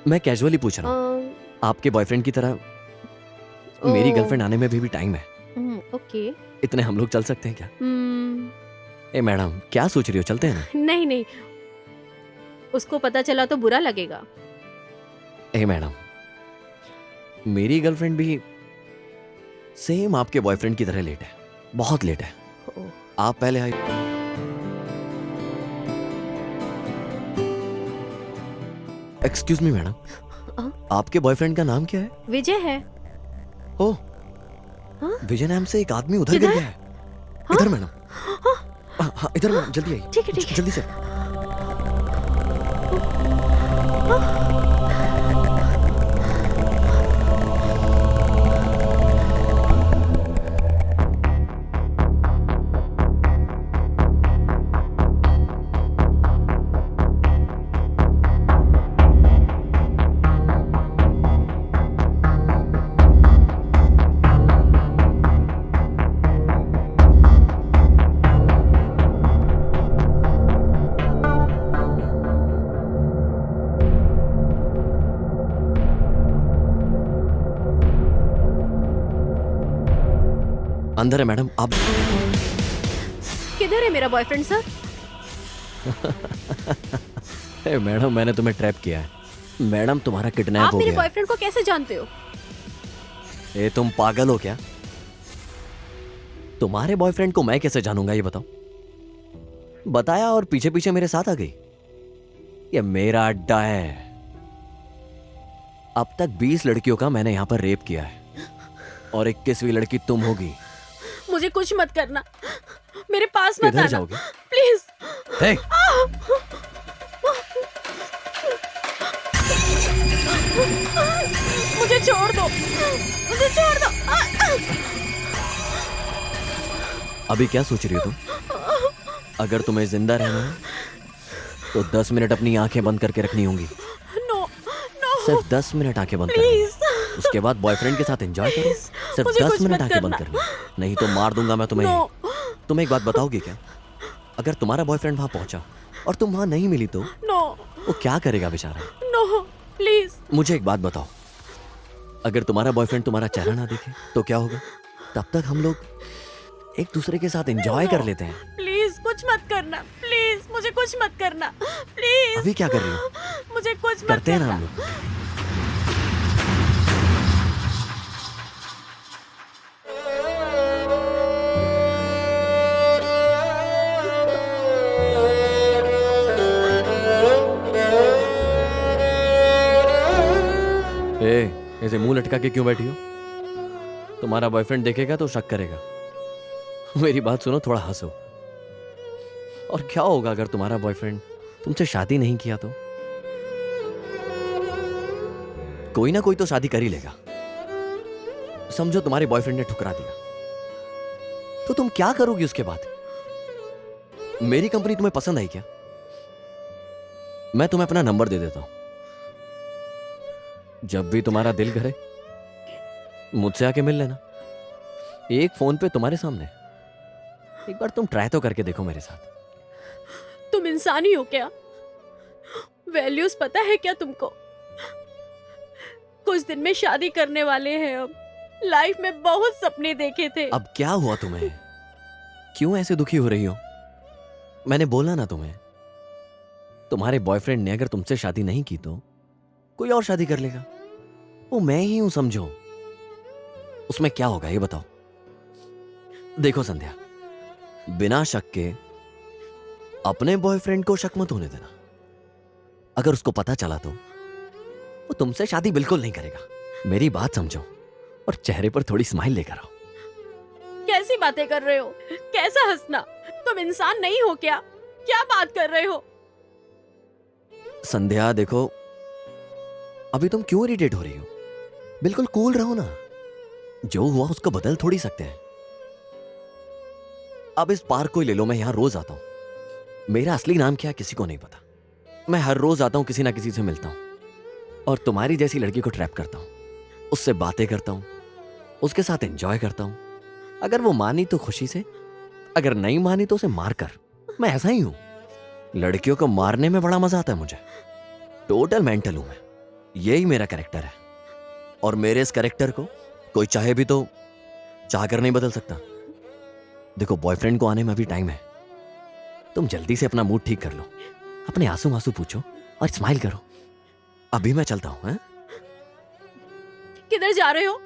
मैं कैजुअली पूछ रहा हूँ। आपके बॉयफ्रेंड की तरह मेरी गर्लफ्रेंड आने में भी टाइम है। ओके। इतने हम लोग चल सकते हैं क्या? ए मैडम, क्या सोच रही हो, चलते हैं ना? नहीं नहीं, उसको पता चला तो बुरा लगेगा। ए मैडम, मेरी गर्लफ्रेंड भी सेम आपके बॉयफ्रेंड की तरह लेट है, बहुत लेट है। आप पहले आई। एक्सक्यूज मी मैडम, आपके बॉयफ्रेंड का नाम क्या है? विजय है। ओह, विजय नाम से एक आदमी उधर गिर गया है। इधर मैडम। हाँ, इधर मैडम, जल्दी आइए। ठीक है, ठीक है। जल्दी से। अंदर है मैडम, आप। किधर है मेरा बॉयफ्रेंड सर? मैडम मैंने तुम्हें ट्रैप किया है। मैडम तुम्हारा किडनैप आप हो मेरे गया है। बॉयफ्रेंड को कैसे जानते हो? ए तुम पागल हो क्या? तुम्हारे बॉयफ्रेंड को मैं कैसे जानूंगा, ये बताओ। बताया और पीछे पीछे मेरे साथ आ गई। ये मेरा अड्डा है। अब तक 20 लड़कियों का मैंने यहां पर रेप किया है और 21वीं लड़की तुम होगी। मुझे कुछ मत करना, मेरे पास मत किधर आना जाओगे? प्लीज। देख, मुझे छोड़ दो, मुझे छोड़ दो। अभी क्या सोच रही हो तुम? अगर तुम्हें जिंदा रहना है तो 10 मिनट अपनी आंखें बंद करके रखनी होंगी। नो नो सिर्फ 10 मिनट आंखें बंद करनी। प्लीज। उसके बाद बॉयफ्रेंड के साथ एंजॉय करो। Please, सिर्फ मुझे 10 कुछ मिनट मत आंखें बंद करना। करनी, नहीं तो मार दूंगा मैं तुम्हें। नो तुम एक बात बताओगे क्या? अगर तुम्हारा बॉयफ्रेंड वहां पहुंचा और तुम वहां नहीं मिली तो नो वो क्या करेगा बेचारा? No please. मुझे एक बात बताओ, अगर तुम्हारा बॉयफ्रेंड तुम्हारा चेहरा ना देखे तो क्या होगा? तब तक हम लोग एक दूसरे के साथ एंजॉय कर लेते हैं। प्लीज कुछ मत करना, प्लीज मुझे कुछ मत करना, प्लीज। अभी क्या कर रही हो? मुझे कुछ मत करते हैं ना करना। हम लोग। ऐसे मुंह लटका के क्यों बैठी हो? तुम्हारा बॉयफ्रेंड देखेगा तो शक करेगा। मेरी बात सुनो, थोड़ा हंसो। और क्या होगा अगर तुम्हारा बॉयफ्रेंड तुमसे शादी नहीं किया तो? कोई ना कोई तो शादी कर ही लेगा। समझो तुम्हारे बॉयफ्रेंड ने ठुकरा दिया तो तुम क्या करोगी उसके बाद? मेरी कंपनी तुम्हें पसंद आई क्या? मैं तुम्हें अपना नंबर दे देता हूं। जब भी तुम्हारा दिल करे मुझसे आके मिल लेना। एक फोन पे तुम्हारे सामने। एक बार तुम ट्राई तो करके देखो मेरे साथ। तुम इंसान ही हो क्या? वैल्यूज पता है क्या तुमको? कुछ दिन में शादी करने वाले हैं। अब लाइफ में बहुत सपने देखे थे। अब क्या हुआ तुम्हें? क्यों ऐसे दुखी हो रही हो? मैंने बोला ना तुम्हें, तुम्हारे बॉयफ्रेंड ने अगर तुमसे शादी नहीं की तो कोई और शादी कर लेगा। वो मैं ही हूं, समझो। उसमें क्या होगा ये बताओ। देखो संध्या, बिना शक के अपने बॉयफ्रेंड को शक मत होने देना। अगर उसको पता चला तो वो तुमसे शादी बिल्कुल नहीं करेगा। मेरी बात समझो और चेहरे पर थोड़ी स्माइल लेकर आओ। कैसी बातें कर रहे हो? कैसा हंसना? तुम इंसान नहीं हो क्या? क्या बात कर रहे हो? संध्या देखो, अभी तुम क्यों इरिटेट हो रही हो? बिल्कुल कूल रहो ना। जो हुआ उसको बदल थोड़ी सकते हैं। अब इस पार्क को ही ले लो, मैं यहां रोज आता हूं। मेरा असली नाम क्या है किसी को नहीं पता। मैं हर रोज आता हूं, किसी ना किसी से मिलता हूं और तुम्हारी जैसी लड़की को ट्रैप करता हूं, उससे बातें करता हूं, उसके साथ एंजॉय करता हूं। अगर वो मानी तो खुशी से, अगर नहीं मानी तो उसे मारकर। मैं ऐसा ही हूं। लड़कियों को मारने में बड़ा मजा आता है मुझे। टोटल मेंटल हूं मैं। यही मेरा कैरेक्टर है और मेरे इस कैरेक्टर को कोई चाहे भी तो चाहकर नहीं बदल सकता। देखो, बॉयफ्रेंड को आने में अभी टाइम है। तुम जल्दी से अपना मूड ठीक कर लो, अपने आंसू आंसू पूछो और स्माइल करो। अभी मैं चलता हूं। किधर जा रहे हो?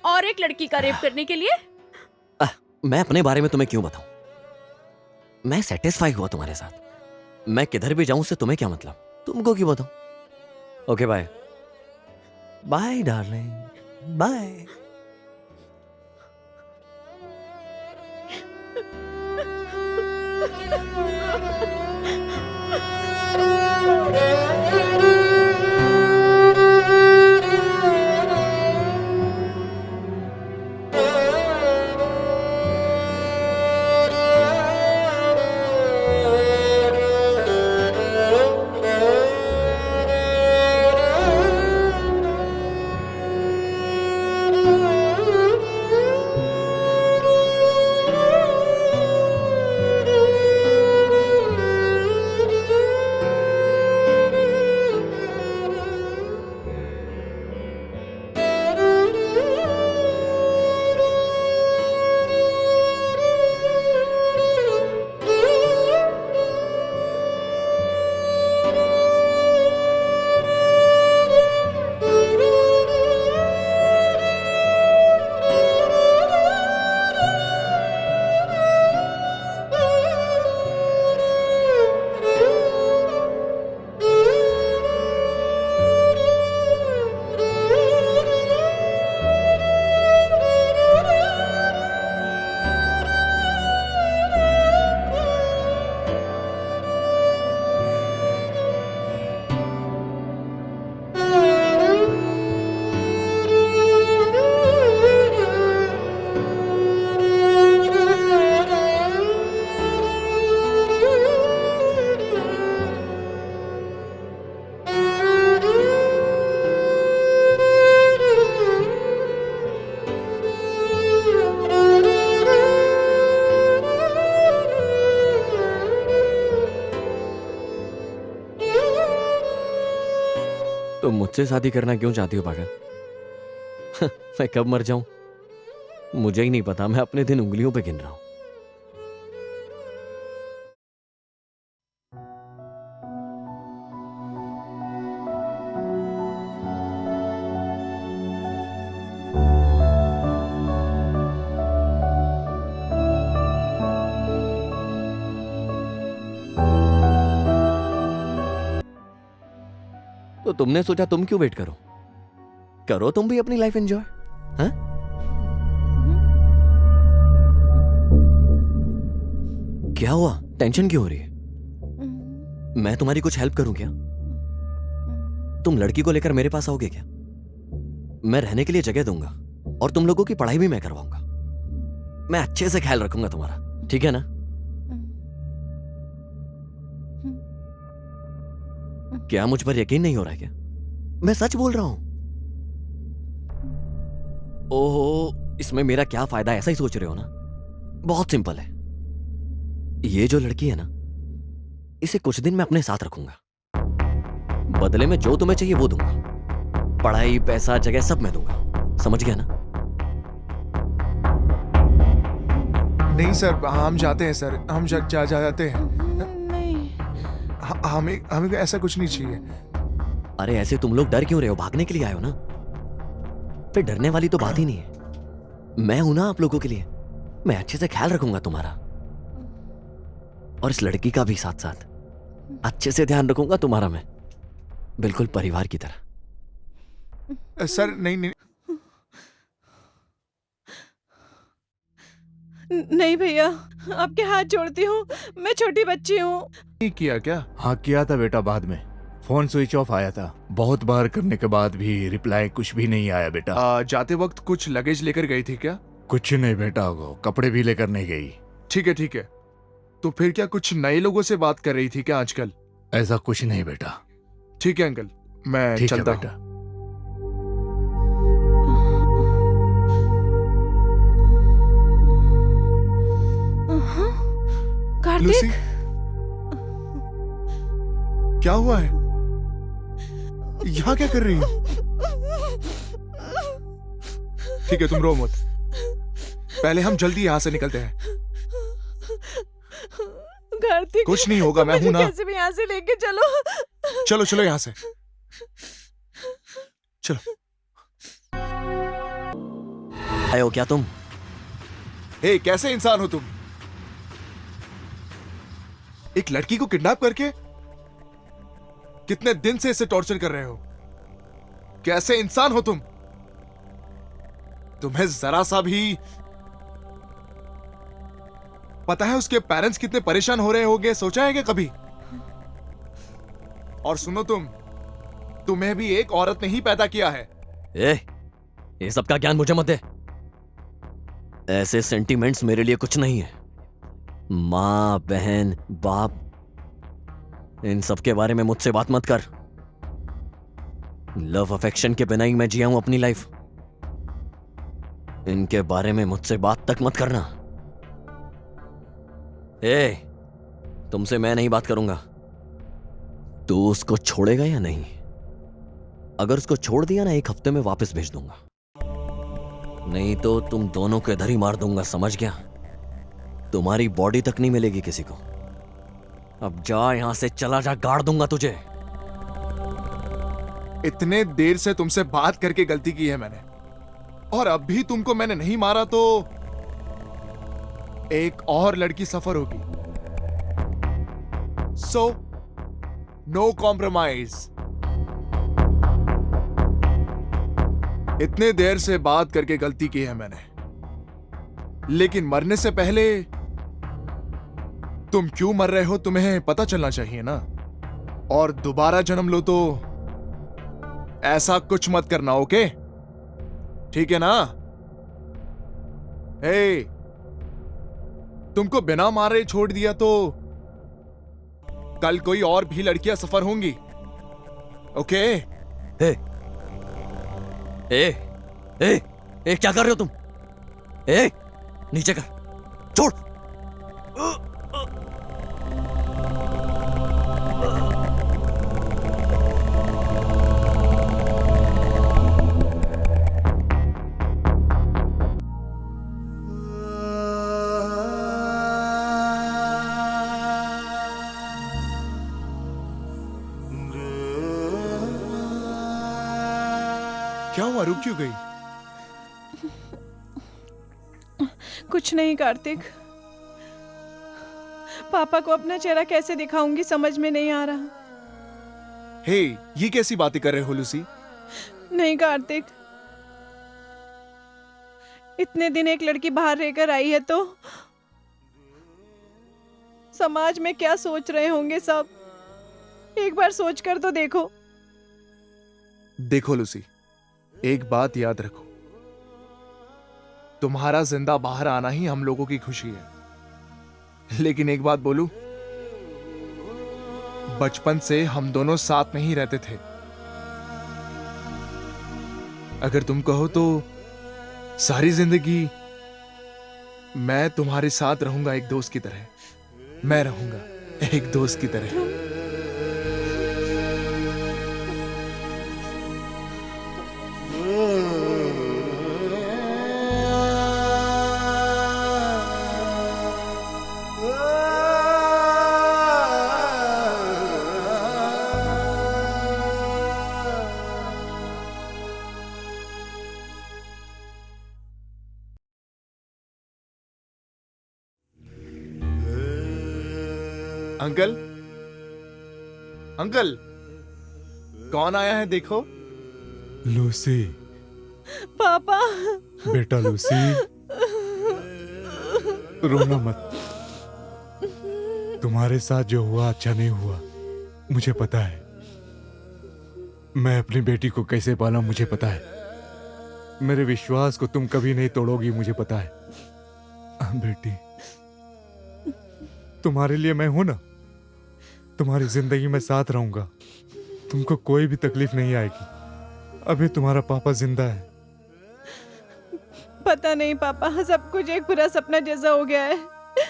और एक लड़की का रेप करने के लिए? मैं अपने बारे में तुम्हें क्यों बताऊं? मैं सेटिस्फाई हुआ तुम्हारे साथ। मैं किधर भी जाऊं उससे तुम्हें क्या मतलब? तुमको क्यों बताऊं? Okay bye. Bye darling, bye. तुम मुझसे शादी करना क्यों चाहती हो पागल? मैं कब मर जाऊं मुझे ही नहीं पता। मैं अपने दिन उंगलियों पे गिन रहा हूं। तो तुमने सोचा तुम क्यों वेट करो? करो तुम भी अपनी लाइफ एंजॉय। हाँ? क्या हुआ? टेंशन क्यों हो रही है? मैं तुम्हारी कुछ हेल्प करूं क्या? तुम लड़की को लेकर मेरे पास आओगे क्या? मैं रहने के लिए जगह दूंगा और तुम लोगों की पढ़ाई भी मैं करवाऊंगा। मैं अच्छे से ख्याल रखूंगा तुम्हारा, ठीक है ना? क्या मुझ पर यकीन नहीं हो रहा है क्या? मैं सच बोल रहा हूं। ओहो, इसमें मेरा क्या फायदा, ऐसा ही सोच रहे हो ना? बहुत सिंपल है। ये जो लड़की है ना, इसे कुछ दिन मैं अपने साथ रखूंगा। बदले में जो तुम्हें चाहिए वो दूंगा। पढ़ाई, पैसा, जगह सब मैं दूंगा। समझ गया ना? नहीं सर, हम जाते हैं सर, हम जाते हैं। नहीं। हमें ऐसा कुछ नहीं चाहिए। अरे ऐसे तुम लोग डर क्यों रहे हो? भागने के लिए आए हो ना? फिर डरने वाली तो बात ही नहीं है। मैं हूं ना आप लोगों के लिए। मैं अच्छे से ख्याल रखूंगा तुम्हारा, और इस लड़की का भी साथ साथ अच्छे से ध्यान रखूंगा तुम्हारा। मैं बिल्कुल परिवार की तरह। सर नहीं। नहीं भैया, आपके हाथ जोड़ती हूँ, मैं छोटी बच्ची हूँ। नहीं किया क्या? हाँ किया था बेटा, बाद में फोन स्विच ऑफ आया था। बहुत बार करने के बाद भी रिप्लाई कुछ भी नहीं आया बेटा। जाते वक्त कुछ लगेज लेकर गई थी क्या? कुछ नहीं बेटा, वो कपड़े भी लेकर नहीं गई। ठीक है। तो फिर क्या कुछ नए लोगों से बात कर रही थी क्या आजकल? ऐसा कुछ नहीं बेटा। ठीक है अंकल, मैं ठीक है चलता बेटा। हूँ। लूसी, कार्तिक, क्या हुआ है? यहाँ क्या कर रही हो? ठीक है, तुम रो मत। पहले हम जल्दी यहाँ से निकलते हैं। कार्तिक, कुछ नहीं होगा, मैं मुझे हूं ना। कैसे भी यहाँ से लेके चलो। चलो यहाँ से चलो। आए हो क्या तुम? हे, कैसे इंसान हो तुम? एक लड़की को किडनैप करके कितने दिन से इसे टॉर्चर कर रहे हो? कैसे इंसान हो तुम? तुम्हें जरा सा भी पता है उसके पेरेंट्स कितने परेशान हो रहे होंगे? सोचा है क्या कभी? और सुनो, तुम्हें भी एक औरत ने ही पैदा किया है। ये सब का ज्ञान मुझे मत दे। ऐसे सेंटिमेंट्स मेरे लिए कुछ नहीं है। माँ, बहन, बाप, इन सब के बारे में मुझसे बात मत कर। लव अफेक्शन के बिना ही मैं जिया हूं अपनी लाइफ। इनके बारे में मुझसे बात तक मत करना। तुमसे मैं नहीं बात करूंगा। तू उसको छोड़ेगा या नहीं? अगर उसको छोड़ दिया ना, 1 हफ्ते में वापस भेज दूंगा। नहीं तो तुम दोनों को इधर ही मार दूंगा, समझ गया? तुम्हारी बॉडी तक नहीं मिलेगी किसी को। अब जा यहां से, चला जा, गाड़ दूंगा तुझे। इतने देर से तुमसे बात करके गलती की है मैंने, और अब भी तुमको मैंने नहीं मारा तो एक और लड़की सफर होगी। So no compromise. इतने देर से बात करके गलती की है मैंने, लेकिन मरने से पहले तुम क्यों मर रहे हो तुम्हें पता चलना चाहिए ना। और दोबारा जन्म लो तो ऐसा कुछ मत करना, ओके? ठीक है ना? हे, तुमको बिना मारे छोड़ दिया तो कल कोई और भी लड़कियां सफर होंगी, ओके? क्या कर रहे हो तुम? नीचे कर, छोड़। क्या हुआ, रुक क्यों गई? कुछ नहीं कार्तिक, पापा को अपना चेहरा कैसे दिखाऊंगी समझ में नहीं आ रहा। हे, ये कैसी बातें कर रहे हो लूसी? नहीं कार्तिक, इतने दिन एक लड़की बाहर रहकर आई है तो समाज में क्या सोच रहे होंगे सब, एक बार सोच कर तो देखो। देखो लूसी, एक बात याद रखो, तुम्हारा जिंदा बाहर आना ही हम लोगों की खुशी है। लेकिन एक बात बोलूं, बचपन से हम दोनों साथ में ही रहते थे। अगर तुम कहो तो सारी जिंदगी मैं तुम्हारे साथ रहूंगा, एक दोस्त की तरह। मैं रहूंगा एक दोस्त की तरह। अंकल, अंकल, कौन आया है देखो। लूसी, पापा, बेटा लूसी, रोना मत। तुम्हारे साथ जो हुआ अच्छा नहीं हुआ, मुझे पता है। मैं अपनी बेटी को कैसे पाला मुझे पता है। मेरे विश्वास को तुम कभी नहीं तोड़ोगी मुझे पता है। बेटी, तुम्हारे लिए मैं हूं ना, तुम्हारी जिंदगी में साथ रहूंगा। तुमको कोई भी तकलीफ नहीं आएगी। अभी तुम्हारा पापा जिंदा है। पता नहीं पापा, सब कुछ एक पूरा सपना जैसा हो गया है।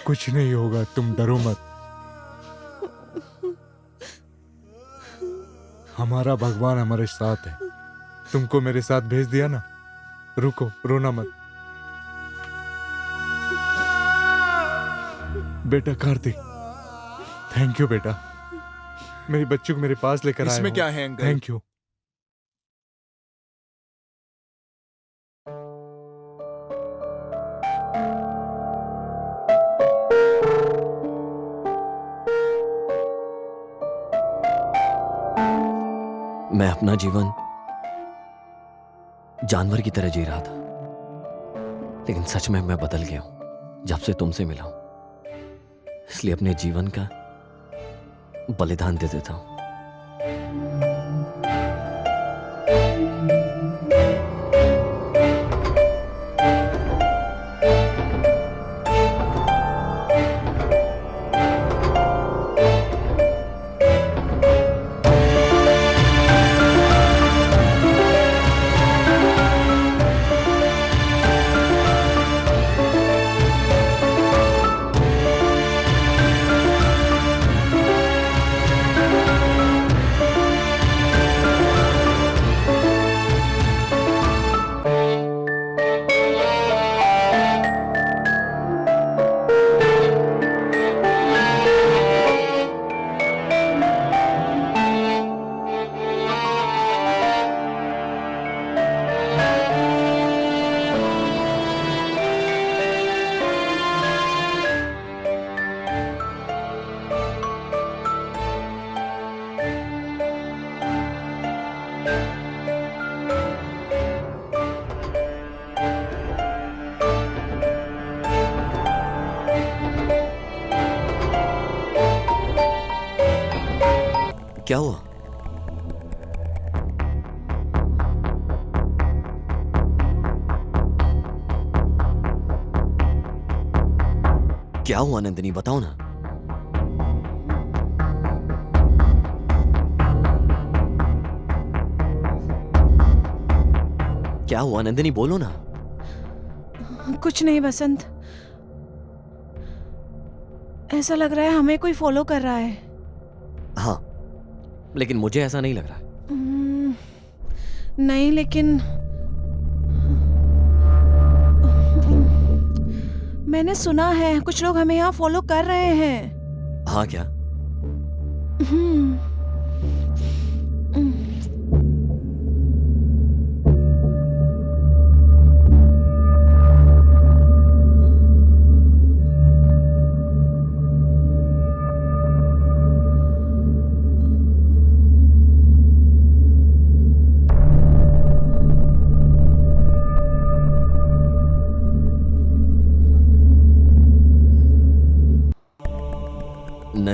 कुछ नहीं होगा, तुम डरो मत। हमारा भगवान हमारे साथ है। तुमको मेरे साथ भेज दिया ना, रुको, रोना मत। बेटा कार्तिक, थैंक यू बेटा, मेरी बच्ची को मेरे पास लेकर आए इसमें हो। क्या है अंकल? Thank you. मैं अपना जीवन जानवर की तरह जी रहा था, लेकिन सच में मैं बदल गया हूं जब से तुमसे मिला हूं। इसलिए अपने जीवन का बलिदान दे देता हूं। क्या हुआ? क्या हुआ नंदिनी, बताओ ना। क्या हुआ नंदिनी, बोलो ना। कुछ नहीं बसंत, ऐसा लग रहा है हमें कोई फॉलो कर रहा है। हाँ, लेकिन मुझे ऐसा नहीं लग रहा है। नहीं, लेकिन मैंने सुना है कुछ लोग हमें यहाँ फॉलो कर रहे हैं। हाँ क्या?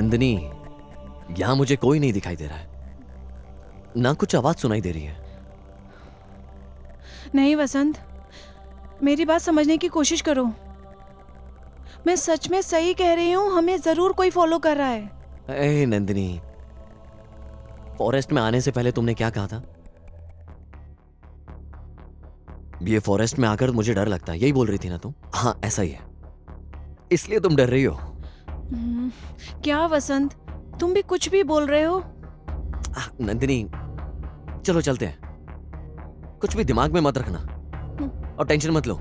नंदिनी, यहां मुझे कोई नहीं दिखाई दे रहा है, ना कुछ आवाज सुनाई दे रही है। नहीं वसंत, मेरी बात समझने की कोशिश करो। मैं सच में सही कह रही हूँ, हमें जरूर कोई फॉलो कर रहा है। ए नंदिनी, फॉरेस्ट में आने से पहले तुमने क्या कहा था? ये फॉरेस्ट में आकर मुझे डर लगता है, यही बोल रही थी ना तुम? हाँ ऐसा ही है, इसलिए तुम डर रही हो। क्या वसंत, तुम भी कुछ भी बोल रहे हो? नंदिनी चलो चलते हैं, कुछ भी दिमाग में मत रखना और टेंशन मत लो।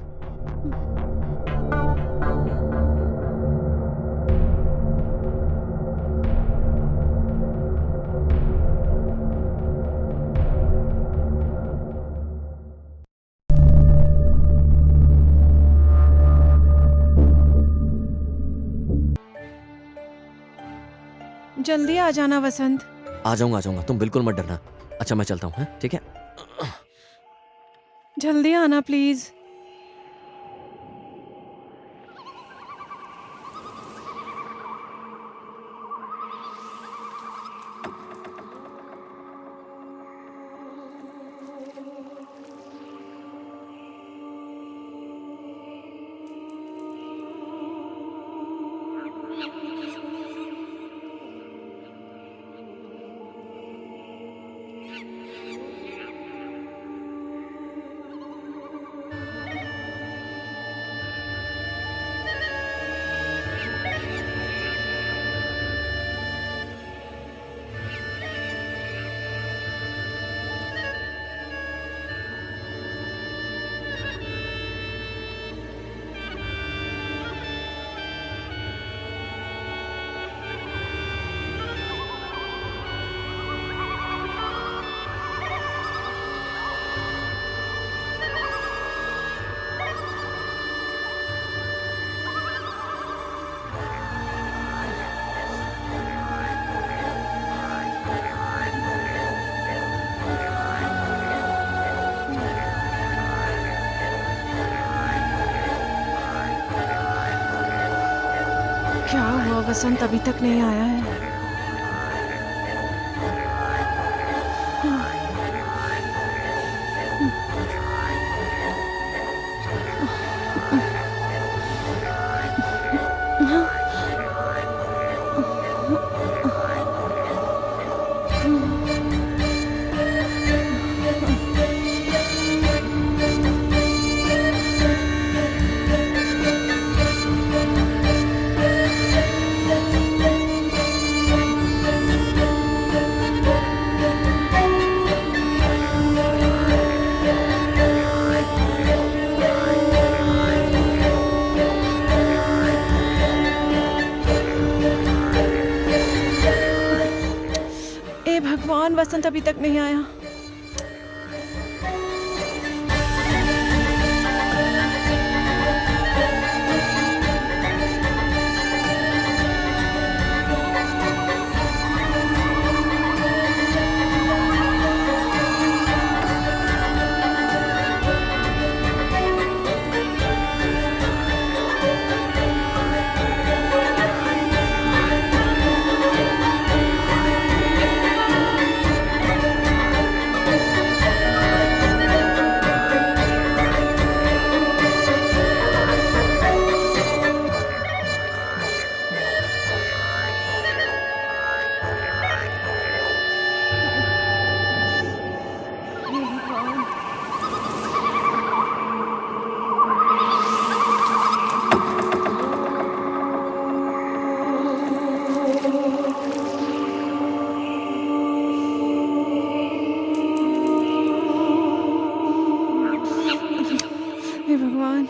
जल्दी आ जाना वसंत। आ जाऊंगा, तुम बिल्कुल मत डरना। अच्छा मैं चलता हूँ, ठीक है? जल्दी आना प्लीज। क्या हुआ, वसंत अभी तक नहीं आया है? हे भगवान, वसंत अभी तक नहीं आया। हे भगवान। हे भगवान।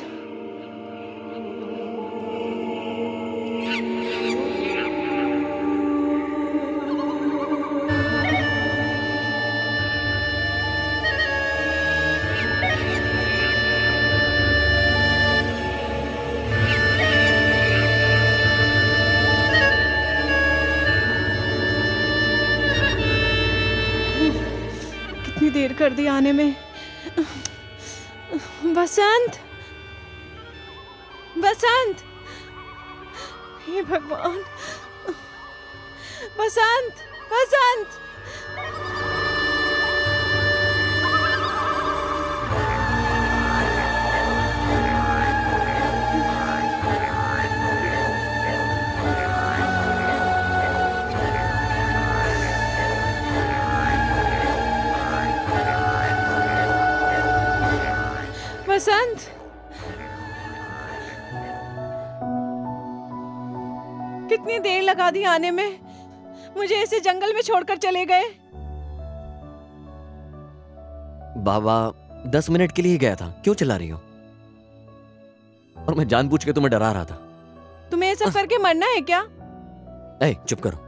कितनी देर कर दी आने में। वसंत, वसंत, हे भगवान। वसंत, वसंत। वसंत, कितनी देर लगा दी आने में। मुझे ऐसे जंगल में छोड़कर चले गए। बाबा 10 मिनट के लिए ही गया था, क्यों चिल्ला रही हो? और मैं जानबूझ के तुम्हें डरा रहा था। तुम्हें ये सब करके मरना है क्या? ए, चुप करो।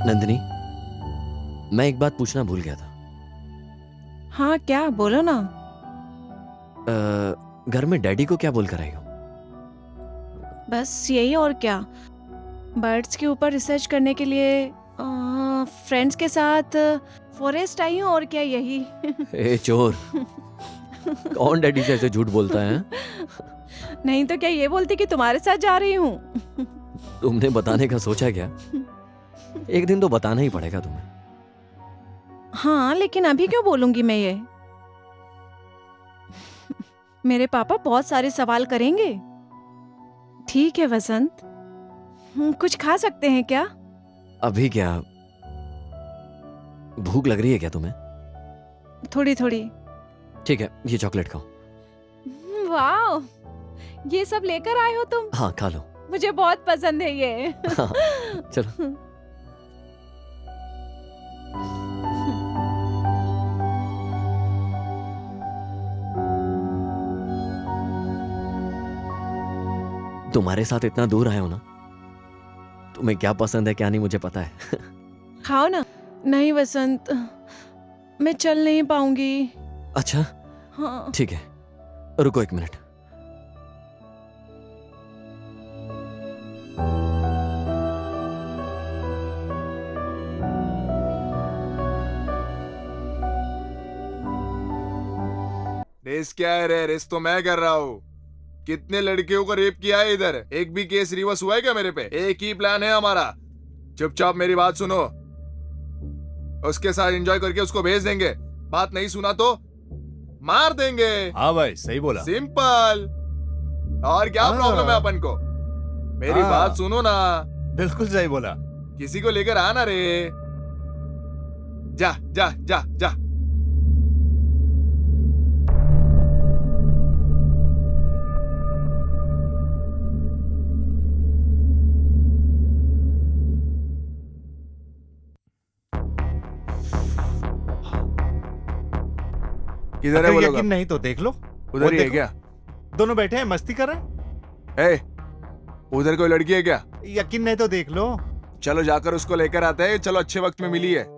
नंदिनी, मैं एक बात पूछना भूल गया था। हाँ, क्या? बोलो ना। घर में डैडी को क्या बोल कर आई हो? बस यही, और क्या। बर्ड्स के ऊपर रिसर्च करने के लिए फ्रेंड्स के साथ फॉरेस्ट आई हूँ, और क्या, यही। ए चोर, कौन डैडी से ऐसे झूठ बोलता है? नहीं तो क्या ये बोलती कि तुम्हारे साथ जा रही हूँ। तुमने बताने का सोचा क्या? एक दिन तो बताना ही पड़ेगा तुम्हें। हाँ, लेकिन अभी क्यों बोलूंगी मैं ये? मेरे पापा बहुत सारे सवाल करेंगे। ठीक है वसंत, कुछ खा सकते हैं क्या? अभी क्या? भूख लग रही है क्या तुम्हें? थोड़ी थोड़ी। ठीक है, ये चॉकलेट खाओ। वाह, ये सब लेकर आए हो तुम? हाँ, खा लो। मुझे बहुत पसंद है ये। हाँ, चलो। तुम्हारे साथ इतना दूर आए हो ना, तुम्हें क्या पसंद है क्या नहीं मुझे पता है। खाओ ना। नहीं वसंत, मैं चल नहीं पाऊंगी। अच्छा, हाँ। ठीक है, रुको 1 मिनट। रेस क्या है रे? रेस तो मैं कर रहा हूँ। कितने लड़कियों को रेप किया है इधर? एक भी केस रिवर्स हुआ है क्या मेरे पे? एक ही प्लान है हमारा। चुपचाप मेरी बात सुनो, उसके साथ एंजॉय करके उसको भेज देंगे। बात नहीं सुना तो मार देंगे। हाँ भाई, सही बोला। सिंपल। और क्या प्रॉब्लम है अपन को? मेरी हाँ। बात सुनो ना। बिल्कुल सही बोला। किसी को लेकर आना रे। जा जा जा जा। किधर है अगर वो लोग? यकीन नहीं तो देख लो, उधर वो ही है देखो। क्या? दोनों बैठे हैं, मस्ती कर रहे हैं। ए, उधर कोई लड़की है क्या? यकीन नहीं तो देख लो। चलो जाकर उसको लेकर आते हैं। चलो, अच्छे वक्त में मिली है।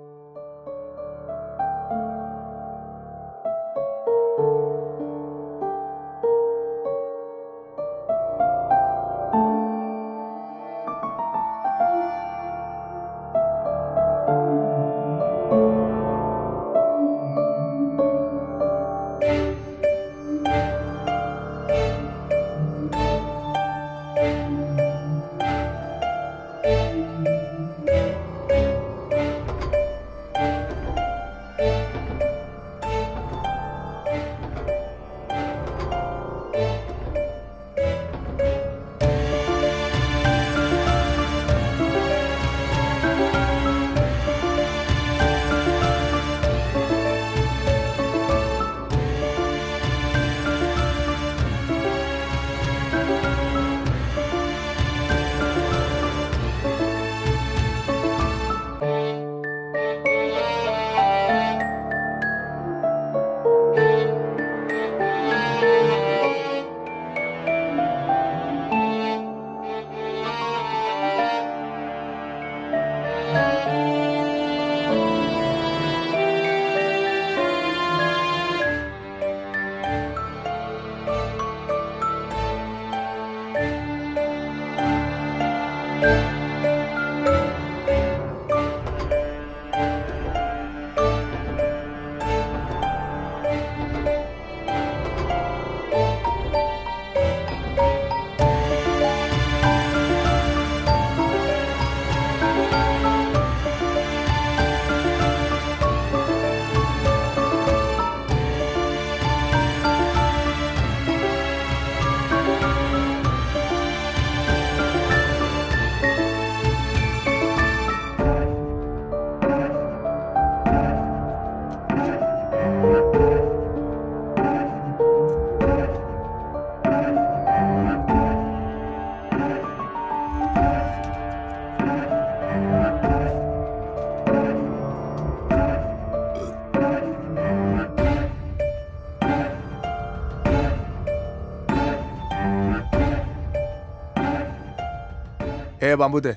हे बांबू दे।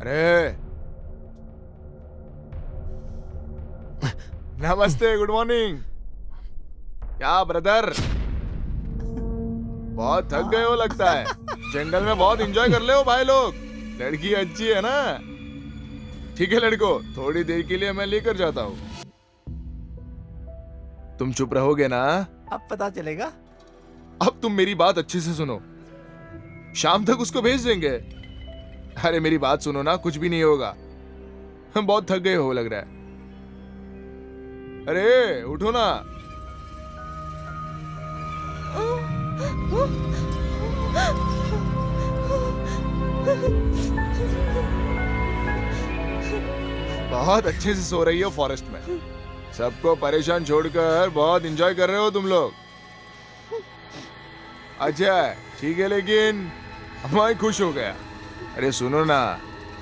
अरे नमस्ते, गुड मॉर्निंग। क्या ब्रदर, बहुत थक गए हो लगता है। जंगल में बहुत एंजॉय कर ले हो भाई लोग। लड़की अच्छी है ना? ठीक है लड़को, थोड़ी देर के लिए मैं लेकर जाता हूँ। तुम चुप रहोगे ना? अब पता चलेगा। अब तुम मेरी बात अच्छे से सुनो, शाम तक उसको भेज देंगे। अरे मेरी बात सुनो ना, कुछ भी नहीं होगा। हम बहुत थक गए हो लग रहा है। अरे उठो ना। बहुत अच्छे से सो रही हो फॉरेस्ट में। सबको परेशान छोड़कर बहुत एंजॉय कर रहे हो तुम लोग। अच्छा ठीक है, लेकिन मैं खुश हो गया। अरे सुनो ना,